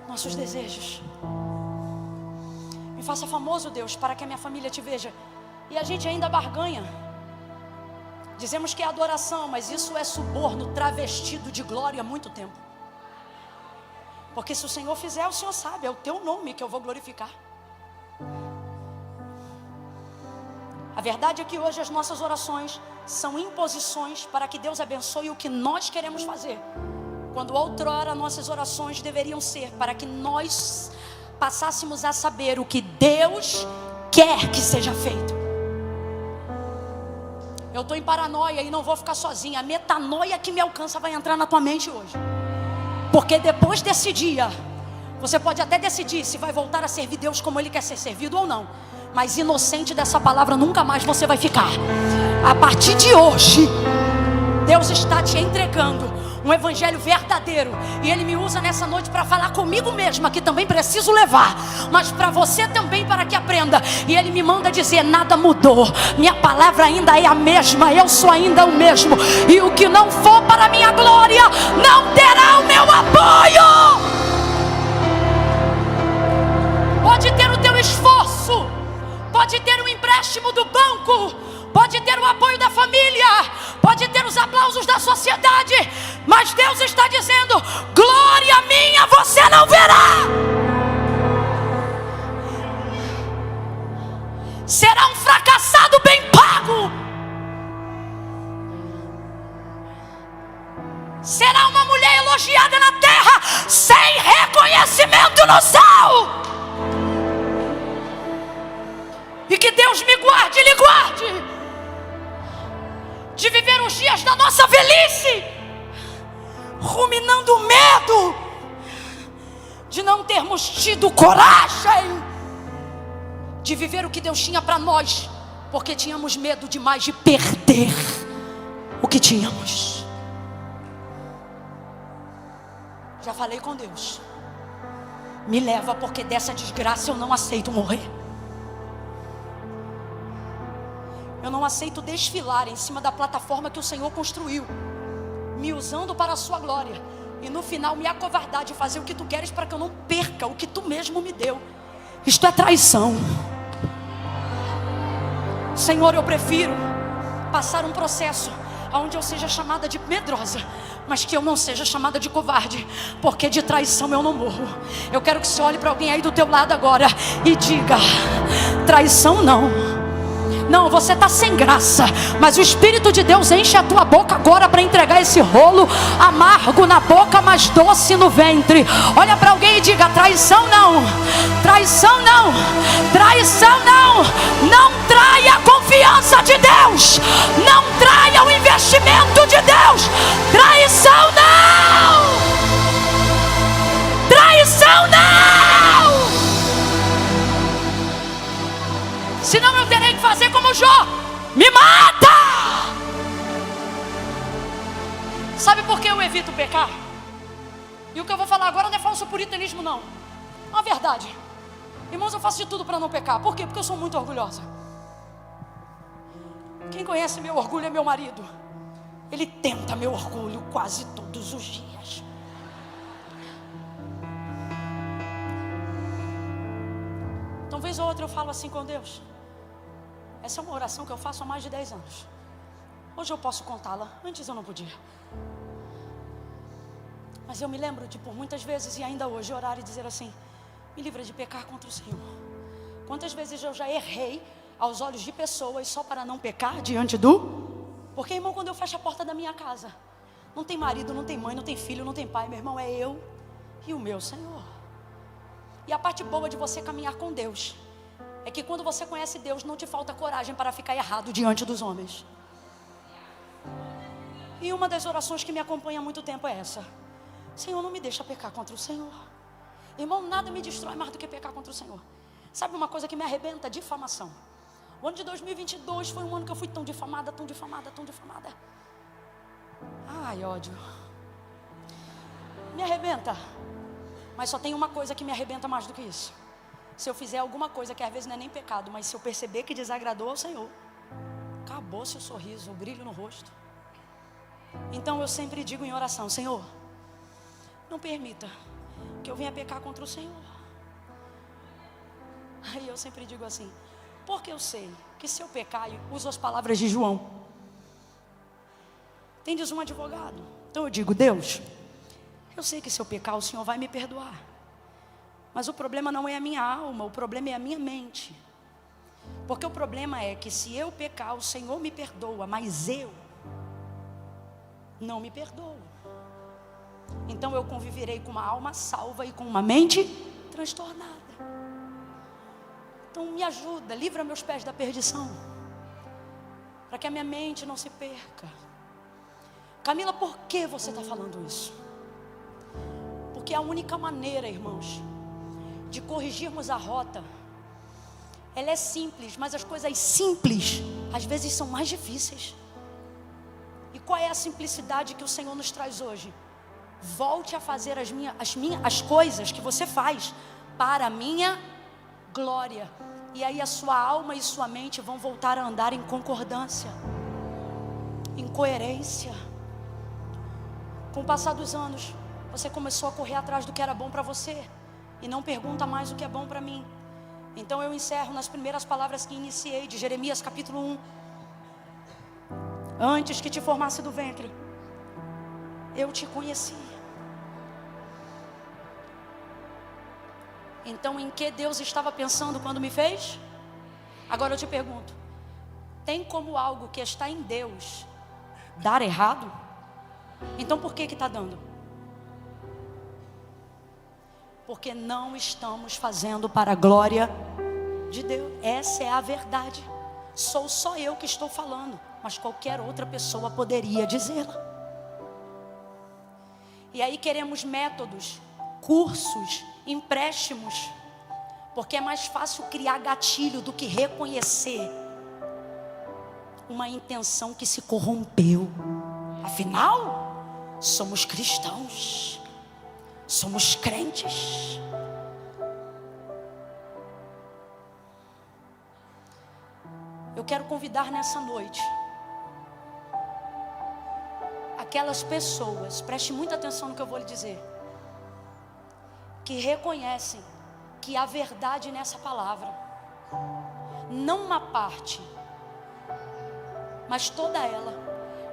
nossos desejos. Me faça famoso, Deus, para que a minha família te veja. E a gente ainda barganha. Dizemos que é adoração, mas isso é suborno travestido de glória há muito tempo. Porque se o Senhor fizer, o Senhor sabe, é o teu nome que eu vou glorificar. A verdade é que hoje as nossas orações são imposições para que Deus abençoe o que nós queremos fazer, quando outrora nossas orações deveriam ser para que nós passássemos a saber o que Deus quer que seja feito. Eu estou em paranoia e não vou ficar sozinha. A metanoia que me alcança vai entrar na tua mente hoje. Porque depois desse dia, você pode até decidir se vai voltar a servir Deus como Ele quer ser servido ou não, mas inocente dessa palavra nunca mais você vai ficar. A partir de hoje, Deus está te entregando um evangelho verdadeiro, e Ele me usa nessa noite para falar comigo mesma, que também preciso levar, mas para você também, para que aprenda. E Ele me manda dizer: nada mudou, minha palavra ainda é a mesma, eu sou ainda o mesmo, e o que não for para a minha glória não terá o meu apoio. Pode ter o teu esforço, pode ter o empréstimo do banco, pode ter o apoio da família, pode ter os aplausos da sociedade, mas Deus está dizendo: glória minha você não verá. Será um fracassado bem pago. Será uma mulher elogiada na terra, sem reconhecimento no céu. E que Deus me guarde e lhe guarde de viver os dias da nossa velhice ruminando o medo de não termos tido coragem de viver o que Deus tinha para nós, porque tínhamos medo demais de perder o que tínhamos. Já falei com Deus, me leva, porque dessa desgraça eu não aceito morrer. Eu não aceito desfilar em cima da plataforma que o Senhor construiu, me usando para a sua glória, e no final me acovardar de fazer o que tu queres para que eu não perca o que tu mesmo me deu. Isto é traição. Senhor, eu prefiro passar um processo onde eu seja chamada de medrosa, mas que eu não seja chamada de covarde, porque de traição eu não morro. Eu quero que você olhe para alguém aí do teu lado agora e diga: traição não. Não, você está sem graça, mas o Espírito de Deus enche a tua boca agora para entregar esse rolo amargo na boca, mas doce no ventre. Olha para alguém e diga: traição não, traição não, traição não. Não traia a confiança de Deus, não traia o investimento de Deus. Traição não, traição não. Senão eu terei que fazer como Jó: me mata! Sabe por que eu evito pecar? E o que eu vou falar agora não é falso puritanismo, não. É uma verdade. Irmãos, eu faço de tudo para não pecar. Por quê? Porque eu sou muito orgulhosa. Quem conhece meu orgulho é meu marido. Ele tenta meu orgulho quase todos os dias. Então, vez ou outra eu falo assim com Deus. Essa é uma oração que eu faço há mais de 10 anos. Hoje eu posso contá-la, antes eu não podia. Mas eu me lembro de, por muitas vezes, e ainda hoje, orar e dizer assim: me livra de pecar contra o Senhor. Quantas vezes eu já errei aos olhos de pessoas só para não pecar diante do... Porque, irmão, quando eu fecho a porta da minha casa, não tem marido, não tem mãe, não tem filho, não tem pai. Meu irmão, é eu e o meu Senhor. E a parte boa de você caminhar com Deus é que quando você conhece Deus, não te falta coragem para ficar errado diante dos homens. E uma das orações que me acompanha há muito tempo é essa: Senhor, não me deixa pecar contra o Senhor. Irmão, nada me destrói mais do que pecar contra o Senhor. Sabe uma coisa que me arrebenta? Difamação. O ano de 2022 foi um ano que eu fui tão difamada, tão difamada, tão difamada. Ai, ódio. Me arrebenta. Mas só tem uma coisa que me arrebenta mais do que isso. Se eu fizer alguma coisa que às vezes não é nem pecado, mas se eu perceber que desagradou ao Senhor, acabou-se o sorriso, o brilho no rosto. Então eu sempre digo em oração: Senhor, não permita que eu venha pecar contra o Senhor. Aí eu sempre digo assim: porque eu sei que se eu pecar, eu uso as palavras de João. Tendes um advogado. Então eu digo: Deus, eu sei que se eu pecar, o Senhor vai me perdoar. Mas o problema não é a minha alma, o problema é a minha mente. Porque o problema é que se eu pecar, o Senhor me perdoa, mas eu não me perdoo. Então eu conviverei com uma alma salva e com uma mente transtornada. Então me ajuda, livra meus pés da perdição, para que a minha mente não se perca. Camila, por que você está falando isso? Porque a única maneira, irmãos, de corrigirmos a rota, ela é simples, mas as coisas simples às vezes são mais difíceis. E qual é a simplicidade que o Senhor nos traz hoje? Volte a fazer as coisas que você faz para a minha glória. E aí a sua alma e sua mente vão voltar a andar em concordância, em coerência. Com o passar dos anos, você começou a correr atrás do que era bom para você e não pergunta mais o que é bom para mim. Então eu encerro nas primeiras palavras que iniciei, de Jeremias capítulo 1. Antes que te formasse do ventre, eu te conheci. Então em que Deus estava pensando quando me fez? Agora eu te pergunto: tem como algo que está em Deus dar errado? Então por que está dando? Porque não estamos fazendo para a glória de Deus. Essa é a verdade. Sou só eu que estou falando, mas qualquer outra pessoa poderia dizê-la. E aí queremos métodos, cursos, empréstimos, porque é mais fácil criar gatilho do que reconhecer uma intenção que se corrompeu. Afinal, somos cristãos, somos crentes. Eu quero convidar nessa noite aquelas pessoas, preste muita atenção no que eu vou lhe dizer, que reconhecem que há verdade nessa palavra, não uma parte, mas toda ela.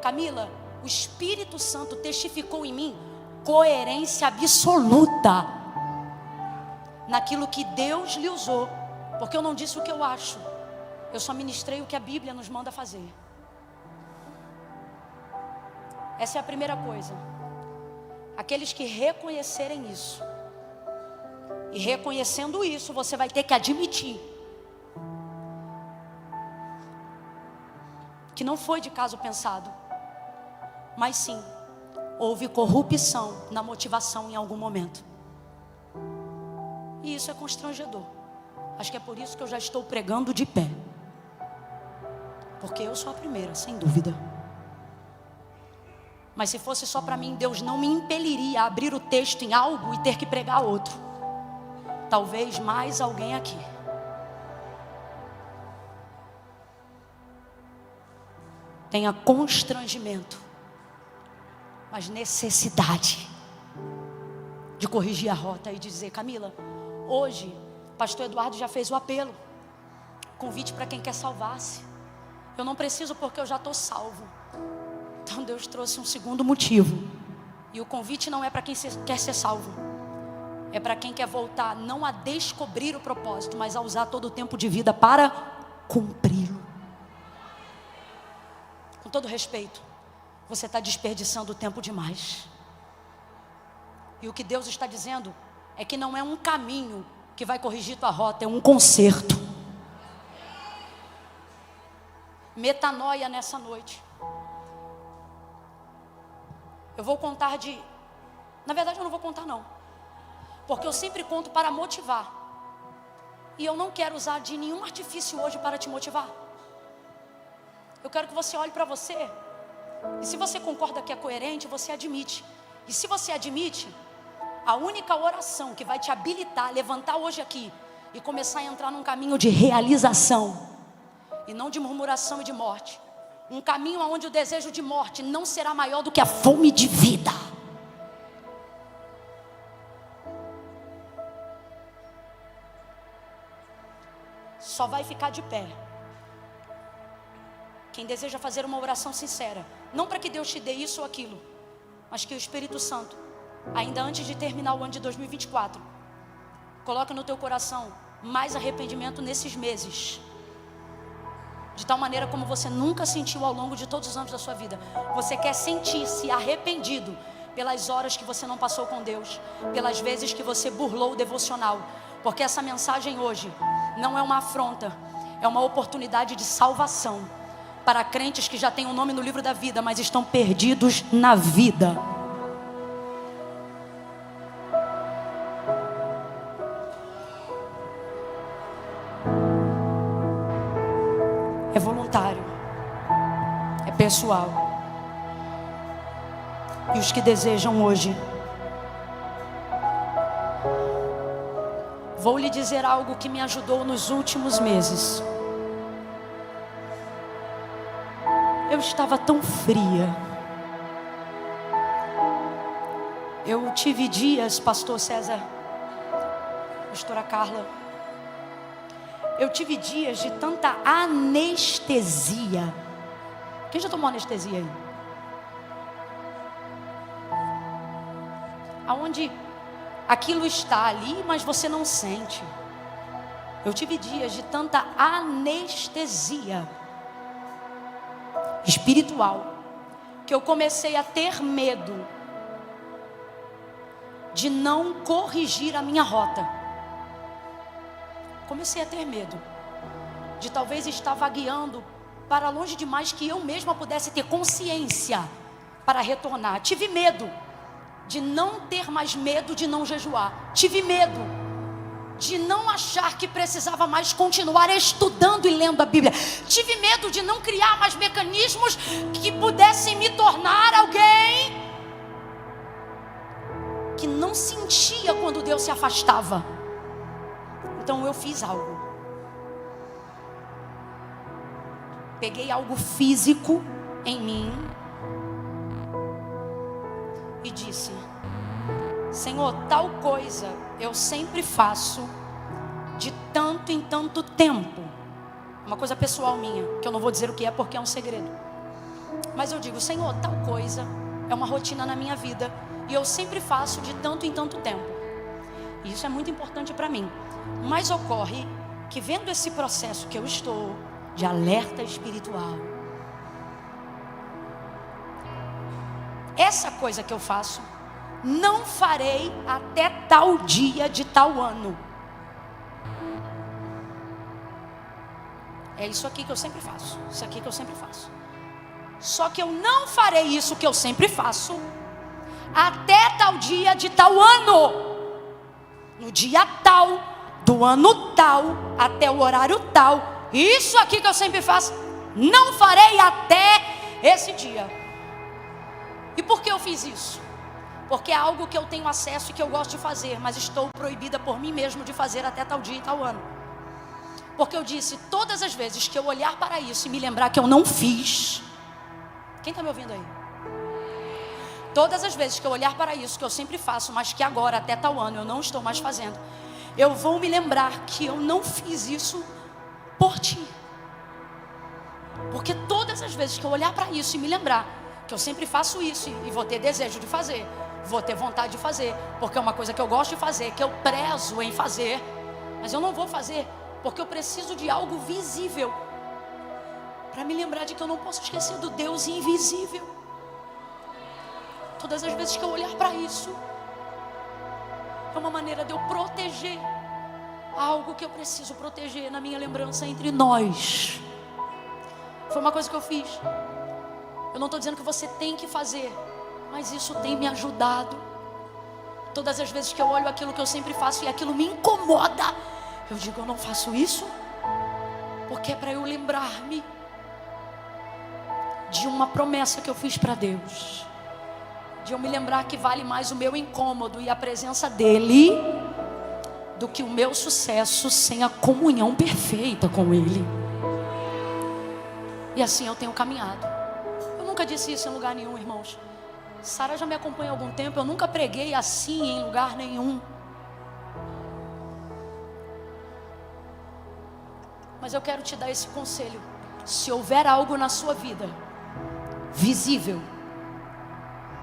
Camila, o Espírito Santo testificou em mim coerência absoluta naquilo que Deus lhe usou, porque eu não disse o que eu acho, eu só ministrei o que a Bíblia nos manda fazer. Essa é a primeira coisa. Aqueles que reconhecerem isso, e reconhecendo isso, você vai ter que admitir que não foi de caso pensado, mas sim, houve corrupção na motivação em algum momento. E isso é constrangedor. Acho que é por isso que eu já estou pregando de pé, porque eu sou a primeira, sem dúvida. Mas se fosse só para mim, Deus não me impeliria a abrir o texto em algo e ter que pregar outro. Talvez mais alguém aqui tenha constrangimento, mas necessidade de corrigir a rota e dizer: Camila, hoje pastor Eduardo já fez o apelo, convite para quem quer salvar-se. Eu não preciso, porque eu já estou salvo. Então Deus trouxe um segundo motivo, e o convite não é para quem quer ser salvo, é para quem quer voltar, não a descobrir o propósito, mas a usar todo o tempo de vida para cumpri-lo. Com todo respeito, você está desperdiçando tempo demais. E o que Deus está dizendo é que não é um caminho que vai corrigir tua rota, é um conserto. Metanoia nessa noite. Eu vou contar na verdade eu não vou contar não, porque eu sempre conto para motivar, e eu não quero usar de nenhum artifício hoje para te motivar. Eu quero que você olhe para você, e se você concorda que é coerente, você admite. E se você admite, a única oração que vai te habilitar a levantar hoje aqui e começar a entrar num caminho de realização, e não de murmuração e de morte, um caminho onde o desejo de morte não será maior do que a fome de vida. Só vai ficar de pé quem deseja fazer uma oração sincera, não para que Deus te dê isso ou aquilo, mas que o Espírito Santo, ainda antes de terminar o ano de 2024, coloque no teu coração mais arrependimento nesses meses, de tal maneira como você nunca sentiu ao longo de todos os anos da sua vida. Você quer sentir-se arrependido pelas horas que você não passou com Deus, pelas vezes que você burlou o devocional, porque essa mensagem hoje não é uma afronta, é uma oportunidade de salvação para crentes que já têm um nome no livro da vida, mas estão perdidos na vida. É voluntário, é pessoal. E os que desejam hoje, vou lhe dizer algo que me ajudou nos últimos meses. Eu estava tão fria. Eu tive dias, pastor César, pastora Carla, eu tive dias de tanta anestesia. Quem já tomou anestesia aí? Aonde aquilo está ali, mas você não sente. Eu tive dias de tanta anestesia espiritual, que eu comecei a ter medo de não corrigir a minha rota. Comecei a ter medo de talvez estar vagueando para longe demais, que eu mesma pudesse ter consciência para retornar. Tive medo, de não ter mais medo de não jejuar. Tive medo de não achar que precisava mais continuar estudando e lendo a Bíblia. Tive medo de não criar mais mecanismos que pudessem me tornar alguém que não sentia quando Deus se afastava. Então eu fiz algo. Peguei algo físico em mim e disse: Senhor, tal coisa eu sempre faço de tanto em tanto tempo. Uma coisa pessoal minha, que eu não vou dizer o que é porque é um segredo. Mas eu digo: Senhor, tal coisa é uma rotina na minha vida e eu sempre faço de tanto em tanto tempo. E isso é muito importante para mim. Mas ocorre que, vendo esse processo que eu estou de alerta espiritual, essa coisa que eu faço, não farei até tal dia de tal ano. É isso aqui que eu sempre faço. Isso aqui que eu sempre faço. Só que eu não farei isso que eu sempre faço até tal dia de tal ano. No dia tal, do ano tal, até o horário tal. Isso aqui que eu sempre faço, não farei até esse dia. E por que eu fiz isso? Porque é algo que eu tenho acesso e que eu gosto de fazer, mas estou proibida por mim mesmo de fazer até tal dia e tal ano. Porque eu disse: todas as vezes que eu olhar para isso e me lembrar que eu não fiz. Quem está me ouvindo aí? Todas as vezes que eu olhar para isso que eu sempre faço, mas que agora até tal ano eu não estou mais fazendo, eu vou me lembrar que eu não fiz isso por ti. Porque todas as vezes que eu olhar para isso e me lembrar que eu sempre faço isso e vou ter desejo de fazer, vou ter vontade de fazer, porque é uma coisa que eu gosto de fazer, que eu prezo em fazer, mas eu não vou fazer porque eu preciso de algo visível para me lembrar de que eu não posso esquecer do Deus invisível. Todas as vezes que eu olhar para isso, é uma maneira de eu proteger algo que eu preciso proteger na minha lembrança entre nós. Foi uma coisa que eu fiz. Eu não estou dizendo que você tem que fazer, mas isso tem me ajudado. Todas as vezes que eu olho aquilo que eu sempre faço e aquilo me incomoda, eu digo: eu não faço isso porque é para eu lembrar-me de uma promessa que eu fiz para Deus, de eu me lembrar que vale mais o meu incômodo e a presença dEle do que o meu sucesso sem a comunhão perfeita com Ele. E assim eu tenho caminhado. Eu nunca disse isso em lugar nenhum, irmãos. Sara já me acompanha há algum tempo. Eu nunca preguei assim em lugar nenhum. Mas eu quero te dar esse conselho. Se houver algo na sua vida visível,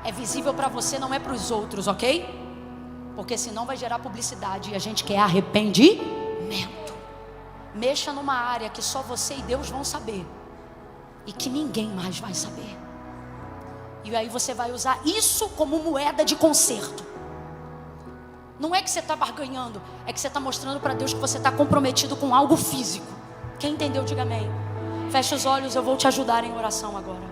é visível para você, não é para os outros, ok? Porque senão vai gerar publicidade e a gente quer arrependimento. Mexa numa área que só você e Deus vão saber e que ninguém mais vai saber. E aí você vai usar isso como moeda de conserto. Não é que você está barganhando, é que você está mostrando para Deus que você está comprometido com algo físico. Quem entendeu, diga amém. Feche os olhos, eu vou te ajudar em oração agora.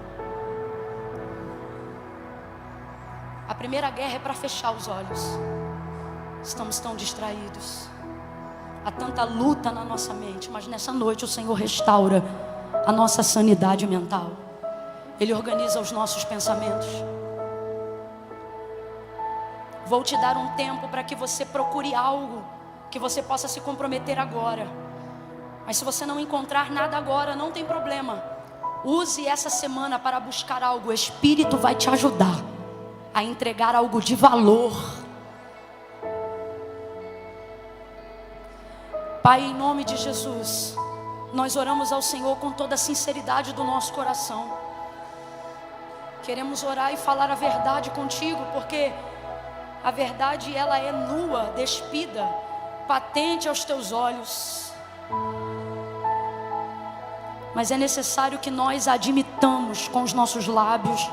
A primeira guerra é para fechar os olhos. Estamos tão distraídos. Há tanta luta na nossa mente, mas nessa noite o Senhor restaura a nossa sanidade mental. Ele organiza os nossos pensamentos. Vou te dar um tempo para que você procure algo que você possa se comprometer agora. Mas se você não encontrar nada agora, não tem problema. Use essa semana para buscar algo. O Espírito vai te ajudar a entregar algo de valor. Pai, em nome de Jesus, nós oramos ao Senhor com toda a sinceridade do nosso coração. Queremos orar e falar a verdade contigo, porque a verdade, ela é nua, despida, patente aos teus olhos. Mas é necessário que nós a admitamos com os nossos lábios.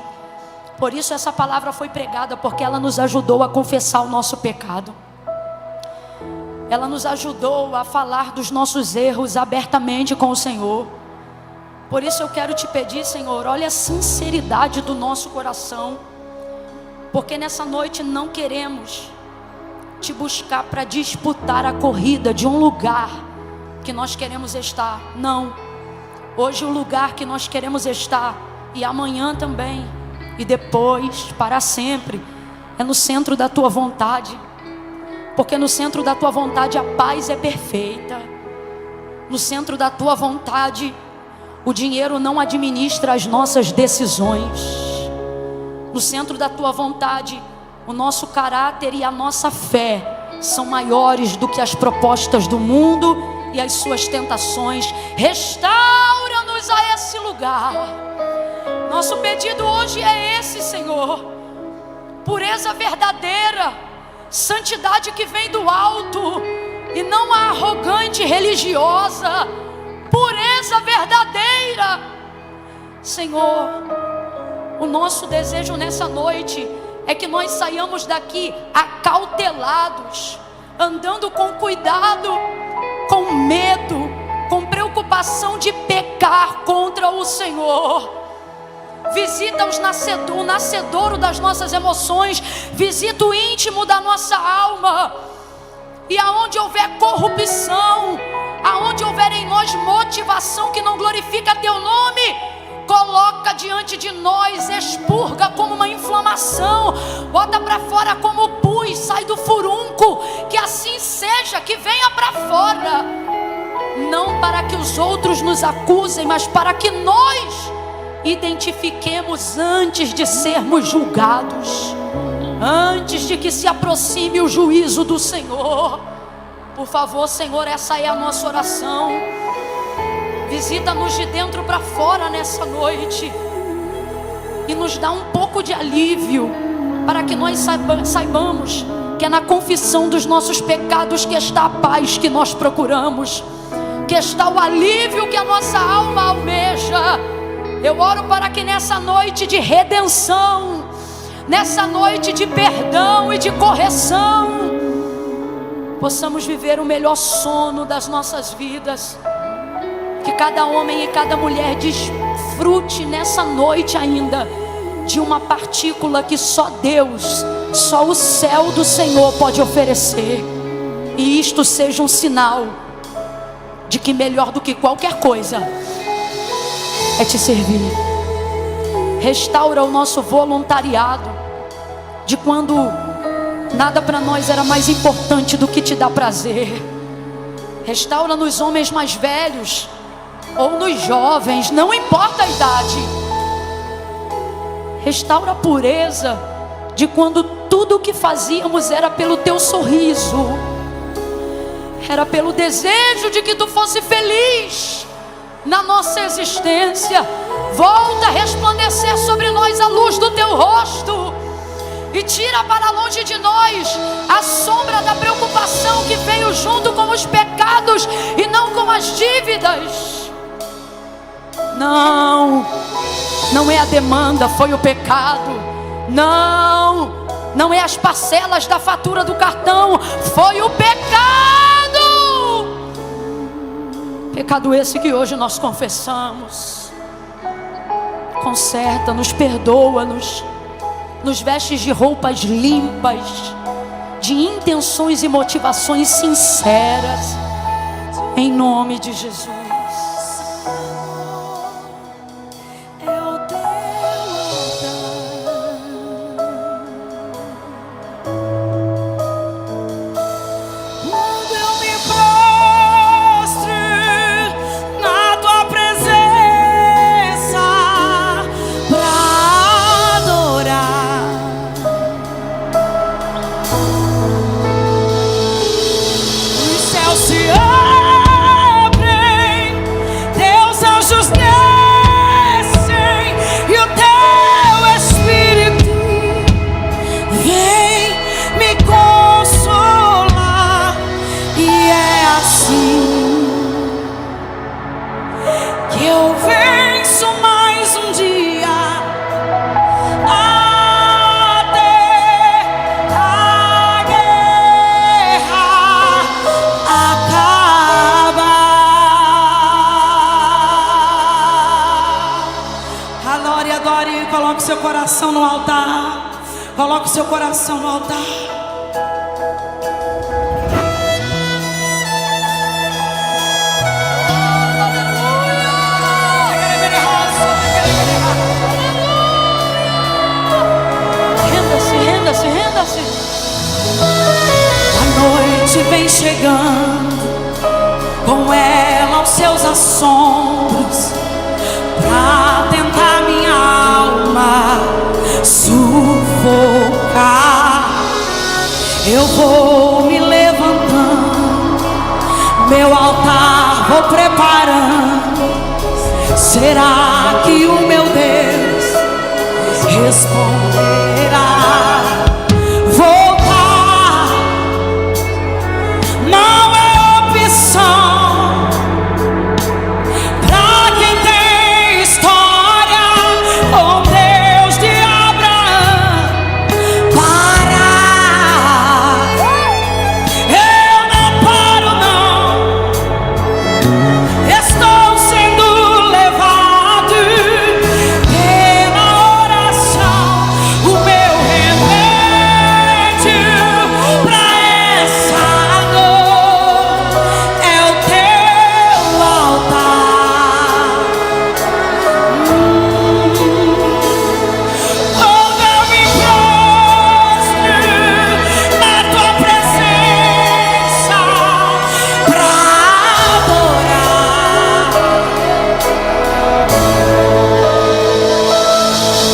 Por isso essa palavra foi pregada, porque ela nos ajudou a confessar o nosso pecado. Ela nos ajudou a falar dos nossos erros abertamente com o Senhor. Por isso eu quero te pedir, Senhor, olha a sinceridade do nosso coração. Porque nessa noite não queremos te buscar para disputar a corrida de um lugar que nós queremos estar. Não. Hoje o lugar que nós queremos estar, e amanhã também, e depois, para sempre, é no centro da tua vontade. Porque no centro da tua vontade a paz é perfeita. No centro da tua vontade, o dinheiro não administra as nossas decisões. No centro da tua vontade, o nosso caráter e a nossa fé são maiores do que as propostas do mundo e as suas tentações. Restaura-nos a esse lugar. Nosso pedido hoje é esse, Senhor: pureza verdadeira, santidade que vem do alto, e não a arrogante religiosa. Pureza verdadeira. Senhor, o nosso desejo nessa noite é que nós saiamos daqui acautelados, andando com cuidado, com medo, com preocupação de pecar contra o Senhor. Visita o nascedouro das nossas emoções, visita o íntimo da nossa alma. E aonde houver corrupção, aonde houver em nós motivação que não glorifica teu nome, coloca diante de nós, expurga como uma inflamação, bota para fora como pus, sai do furúnculo. Que assim seja, que venha para fora, não para que os outros nos acusem, mas para que nós identifiquemos antes de sermos julgados, antes de que se aproxime o juízo do Senhor. Por favor, Senhor, essa é a nossa oração. Visita-nos de dentro para fora nessa noite e nos dá um pouco de alívio, para que nós saibamos que é na confissão dos nossos pecados que está a paz que nós procuramos, que está o alívio que a nossa alma almeja. Eu oro para que nessa noite de redenção, nessa noite de perdão e de correção, possamos viver o melhor sono das nossas vidas. Que cada homem e cada mulher desfrute nessa noite ainda de uma partícula que só Deus, só o céu do Senhor pode oferecer. E isto seja um sinal de que melhor do que qualquer coisa é te servir. Restaura o nosso voluntariado, de quando nada para nós era mais importante do que te dar prazer. Restaura nos homens mais velhos ou nos jovens, não importa a idade. Restaura a pureza de quando tudo o que fazíamos era pelo teu sorriso, era pelo desejo de que tu fosse feliz na nossa existência. Volta a resplandecer sobre nós a luz do teu rosto e tira para longe de nós a sombra da preocupação que veio junto com os pecados e não com as dívidas. Não é a demanda, foi o pecado. Não é as parcelas da fatura do cartão, foi o pecado. Pecado esse que hoje nós confessamos. Conserta-nos, perdoa-nos, nos vestes de roupas limpas, de intenções e motivações sinceras, em nome de Jesus. Seu coração no altar, Coloque o seu coração no altar. Renda-se, renda-se. A noite vem chegando, com ela os seus assombros, pra tentar minha alma sufocar. Eu vou me levantando, meu altar vou preparando. Será que o meu Deus responderá? Voltar não é opção pra quem tem história com Deus de Abraão. Parar, eu não paro não. Estou sendo levado pela oração. O meu remédio pra essa dor é o teu altar. Quando eu me prostro na tua presença pra adorar,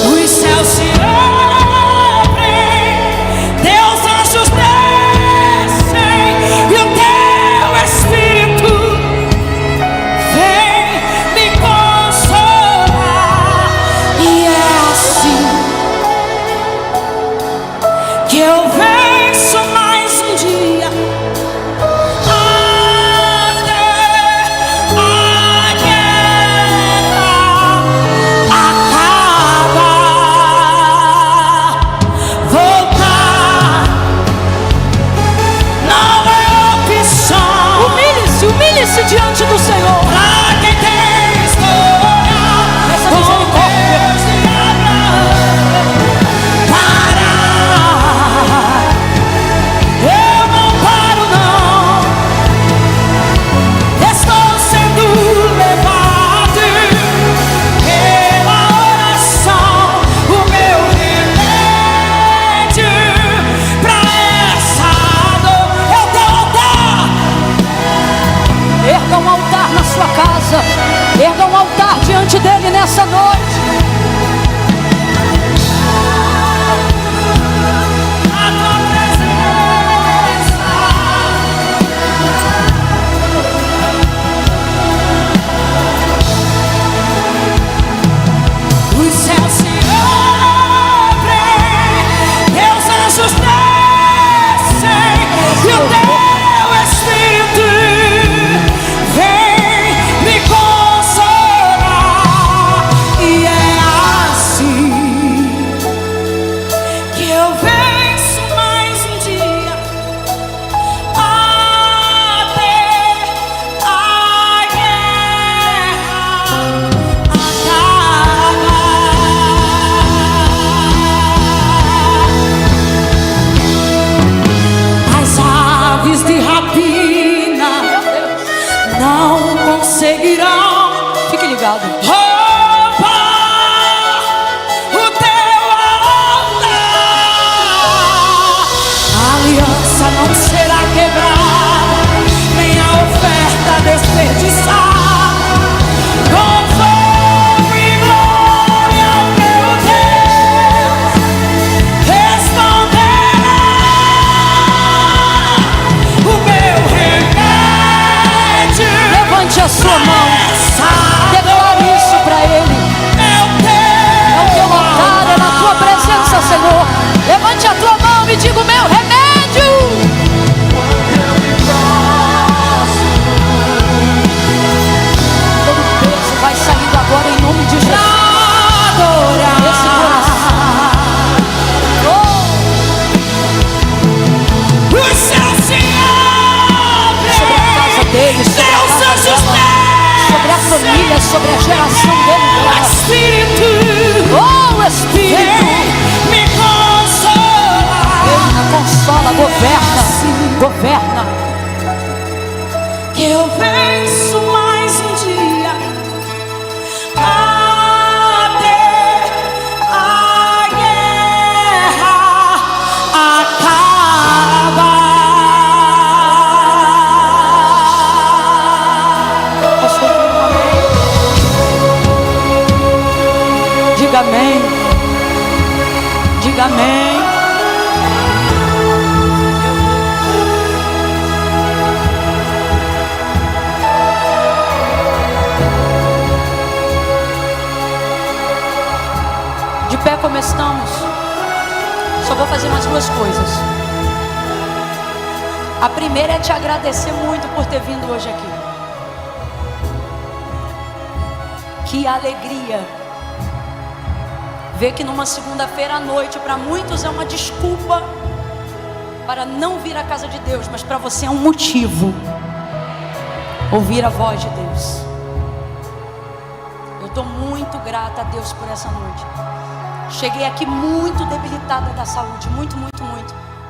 os céus se abrem, teus anjos descem e o teu Espírito vem me consolar. E é assim que eu venço mais um dia, até a guerra acabar. Voltar não é opção. Humilhe-se, humilhe-se diante do Senhor. Pra quem tem história Peça com misericórdia. Deus de Abraão. Parar, eu não paro não. Estou sendo levado pela oração. O meu remédio pra essa dor é o teu altar. Erga um altar na sua casa. Erga um altar diante dele nessa noite. A tua presença. Os céus se abrem, teus anjos descem e o teu Espírito vem me consolar. E é assim que eu venço mais um dia, até a guerra acabar. As aves de rapina não conseguirão Fique ligado. roubar o teu altar. A aliança não será quebrada, nem a oferta desperdiçada. Com fogo e glória ao meu Deus responderá. O meu remédio Levante a sua mão. essa Declare isso para ele. é o É o teu altar, é na tua presença, Senhor. Levante a tua mão e diga: o meu remédio. Todo peso vai saindo agora em nome de Jesus. Esse coração. Oh, Os céus se sobre a casa abrem, dele, sobre a teus casa anjos dela, sobre a família, sobre a geração dele. descem. Espírito, Oh, Espírito. vem me consolar. irmãos, só vou fazer mais duas coisas. A primeira é te agradecer muito por ter vindo hoje aqui. Que alegria ver que numa segunda-feira à noite, para muitos é uma desculpa para não vir à casa de Deus, mas para você é um motivo ouvir a voz de Deus. Eu estou muito grata a Deus por essa noite. Cheguei aqui muito debilitada da saúde, muito.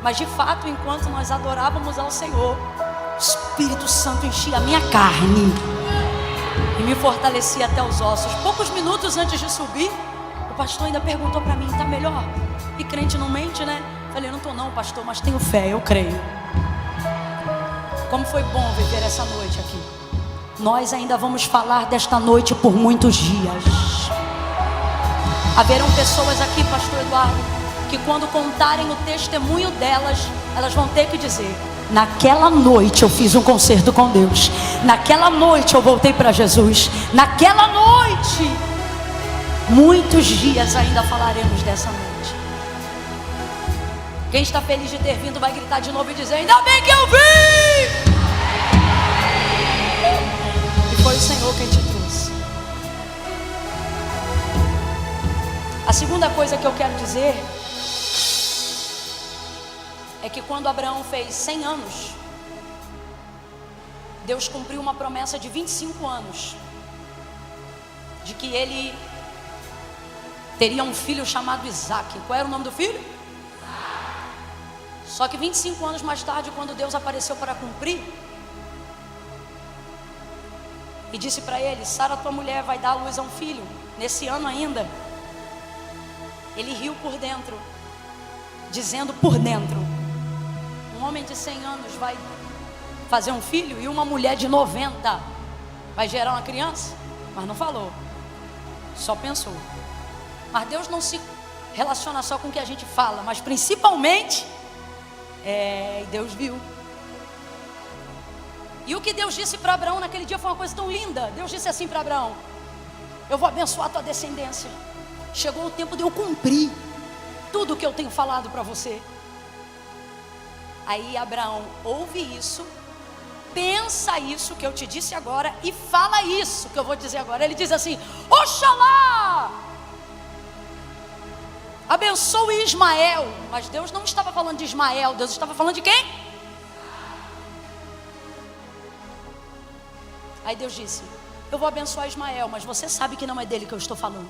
Mas de fato, enquanto nós adorávamos ao Senhor, o Espírito Santo enchia a minha carne e me fortalecia até os ossos. Poucos minutos antes de subir, o pastor ainda perguntou para mim: tá melhor? E crente não mente, né? Falei: não estou não, pastor, mas tenho fé, eu creio. Como foi bom viver essa noite aqui. Nós ainda vamos falar desta noite por muitos dias. Haverão pessoas aqui, pastor Eduardo, que quando contarem o testemunho delas, elas vão ter que dizer: naquela noite eu fiz um concerto com Deus, naquela noite eu voltei para Jesus, naquela noite. Muitos dias ainda falaremos dessa noite. Quem está feliz de ter vindo vai gritar de novo e dizer: ainda bem que eu vim! E foi o Senhor quem te trouxe. A segunda coisa que eu quero dizer é que quando Abraão fez 100 anos, Deus cumpriu uma promessa de 25 anos, de que ele teria um filho chamado Isaac. Qual era o nome do filho? Só que 25 anos mais tarde, quando Deus apareceu para cumprir, e disse para ele: Sara, tua mulher, vai dar à luz a um filho, nesse ano ainda. Ele riu por dentro, dizendo por dentro: um homem de 100 anos vai fazer um filho e uma mulher de 90 vai gerar uma criança? Mas não falou, só pensou. Mas Deus não se relaciona só com o que a gente fala, mas principalmente, Deus viu. E o que Deus disse para Abraão naquele dia foi uma coisa tão linda. Deus disse assim para Abraão: eu vou abençoar a tua descendência. Chegou o tempo de eu cumprir tudo o que eu tenho falado para você. Aí Abraão ouve isso, pensa isso que eu te disse agora e fala isso que eu vou dizer agora. Ele diz assim: Oxalá abençoe Ismael. Mas Deus não estava falando de Ismael, Deus estava falando de quem? Aí Deus disse: eu vou abençoar Ismael, mas você sabe que não é dele que eu estou falando.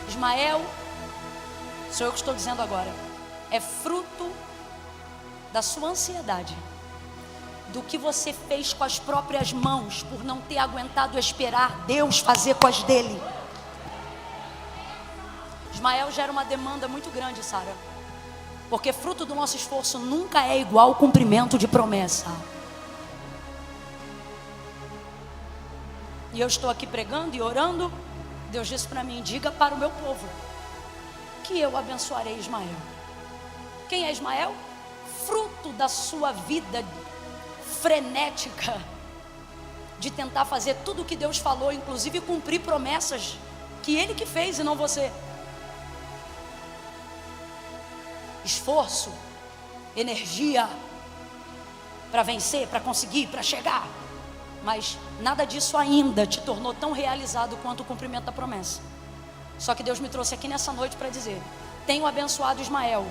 Ismael, sou eu que estou dizendo agora, é fruto da sua ansiedade, do que você fez com as próprias mãos, por não ter aguentado esperar Deus fazer com as dele. Ismael gera uma demanda muito grande, Sara, porque fruto do nosso esforço nunca é igual ao cumprimento de promessa. E eu estou aqui pregando e orando. Deus disse para mim: diga para o meu povo que eu abençoarei Ismael. Quem é Ismael? Fruto da sua vida frenética de tentar fazer tudo o que Deus falou, inclusive cumprir promessas que Ele que fez e não você. Esforço, energia para vencer, para conseguir, para chegar. Mas nada disso ainda te tornou tão realizado quanto o cumprimento da promessa. Só que Deus me trouxe aqui nessa noite para dizer: tenho abençoado Ismael,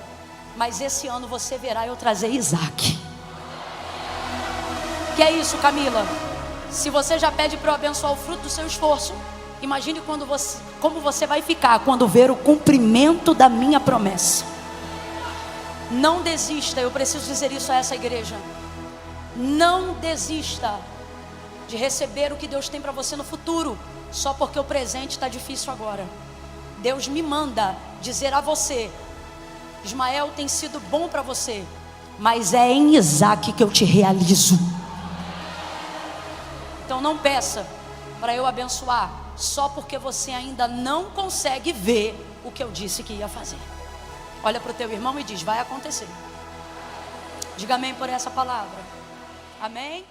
mas esse ano você verá eu trazer Isaac. Que é isso, Camila? Se você já pede para eu abençoar o fruto do seu esforço, imagine como você vai ficar quando ver o cumprimento da minha promessa. Não desista, eu preciso dizer isso a essa igreja. Não desista de receber o que Deus tem para você no futuro, só porque o presente está difícil agora. Deus me manda dizer a você: Ismael tem sido bom para você, mas é em Isaac que eu te realizo. Então não peça para eu abençoar só porque você ainda não consegue ver o que eu disse que ia fazer. Olha para o teu irmão e diz: vai acontecer. Diga amém por essa palavra. Amém.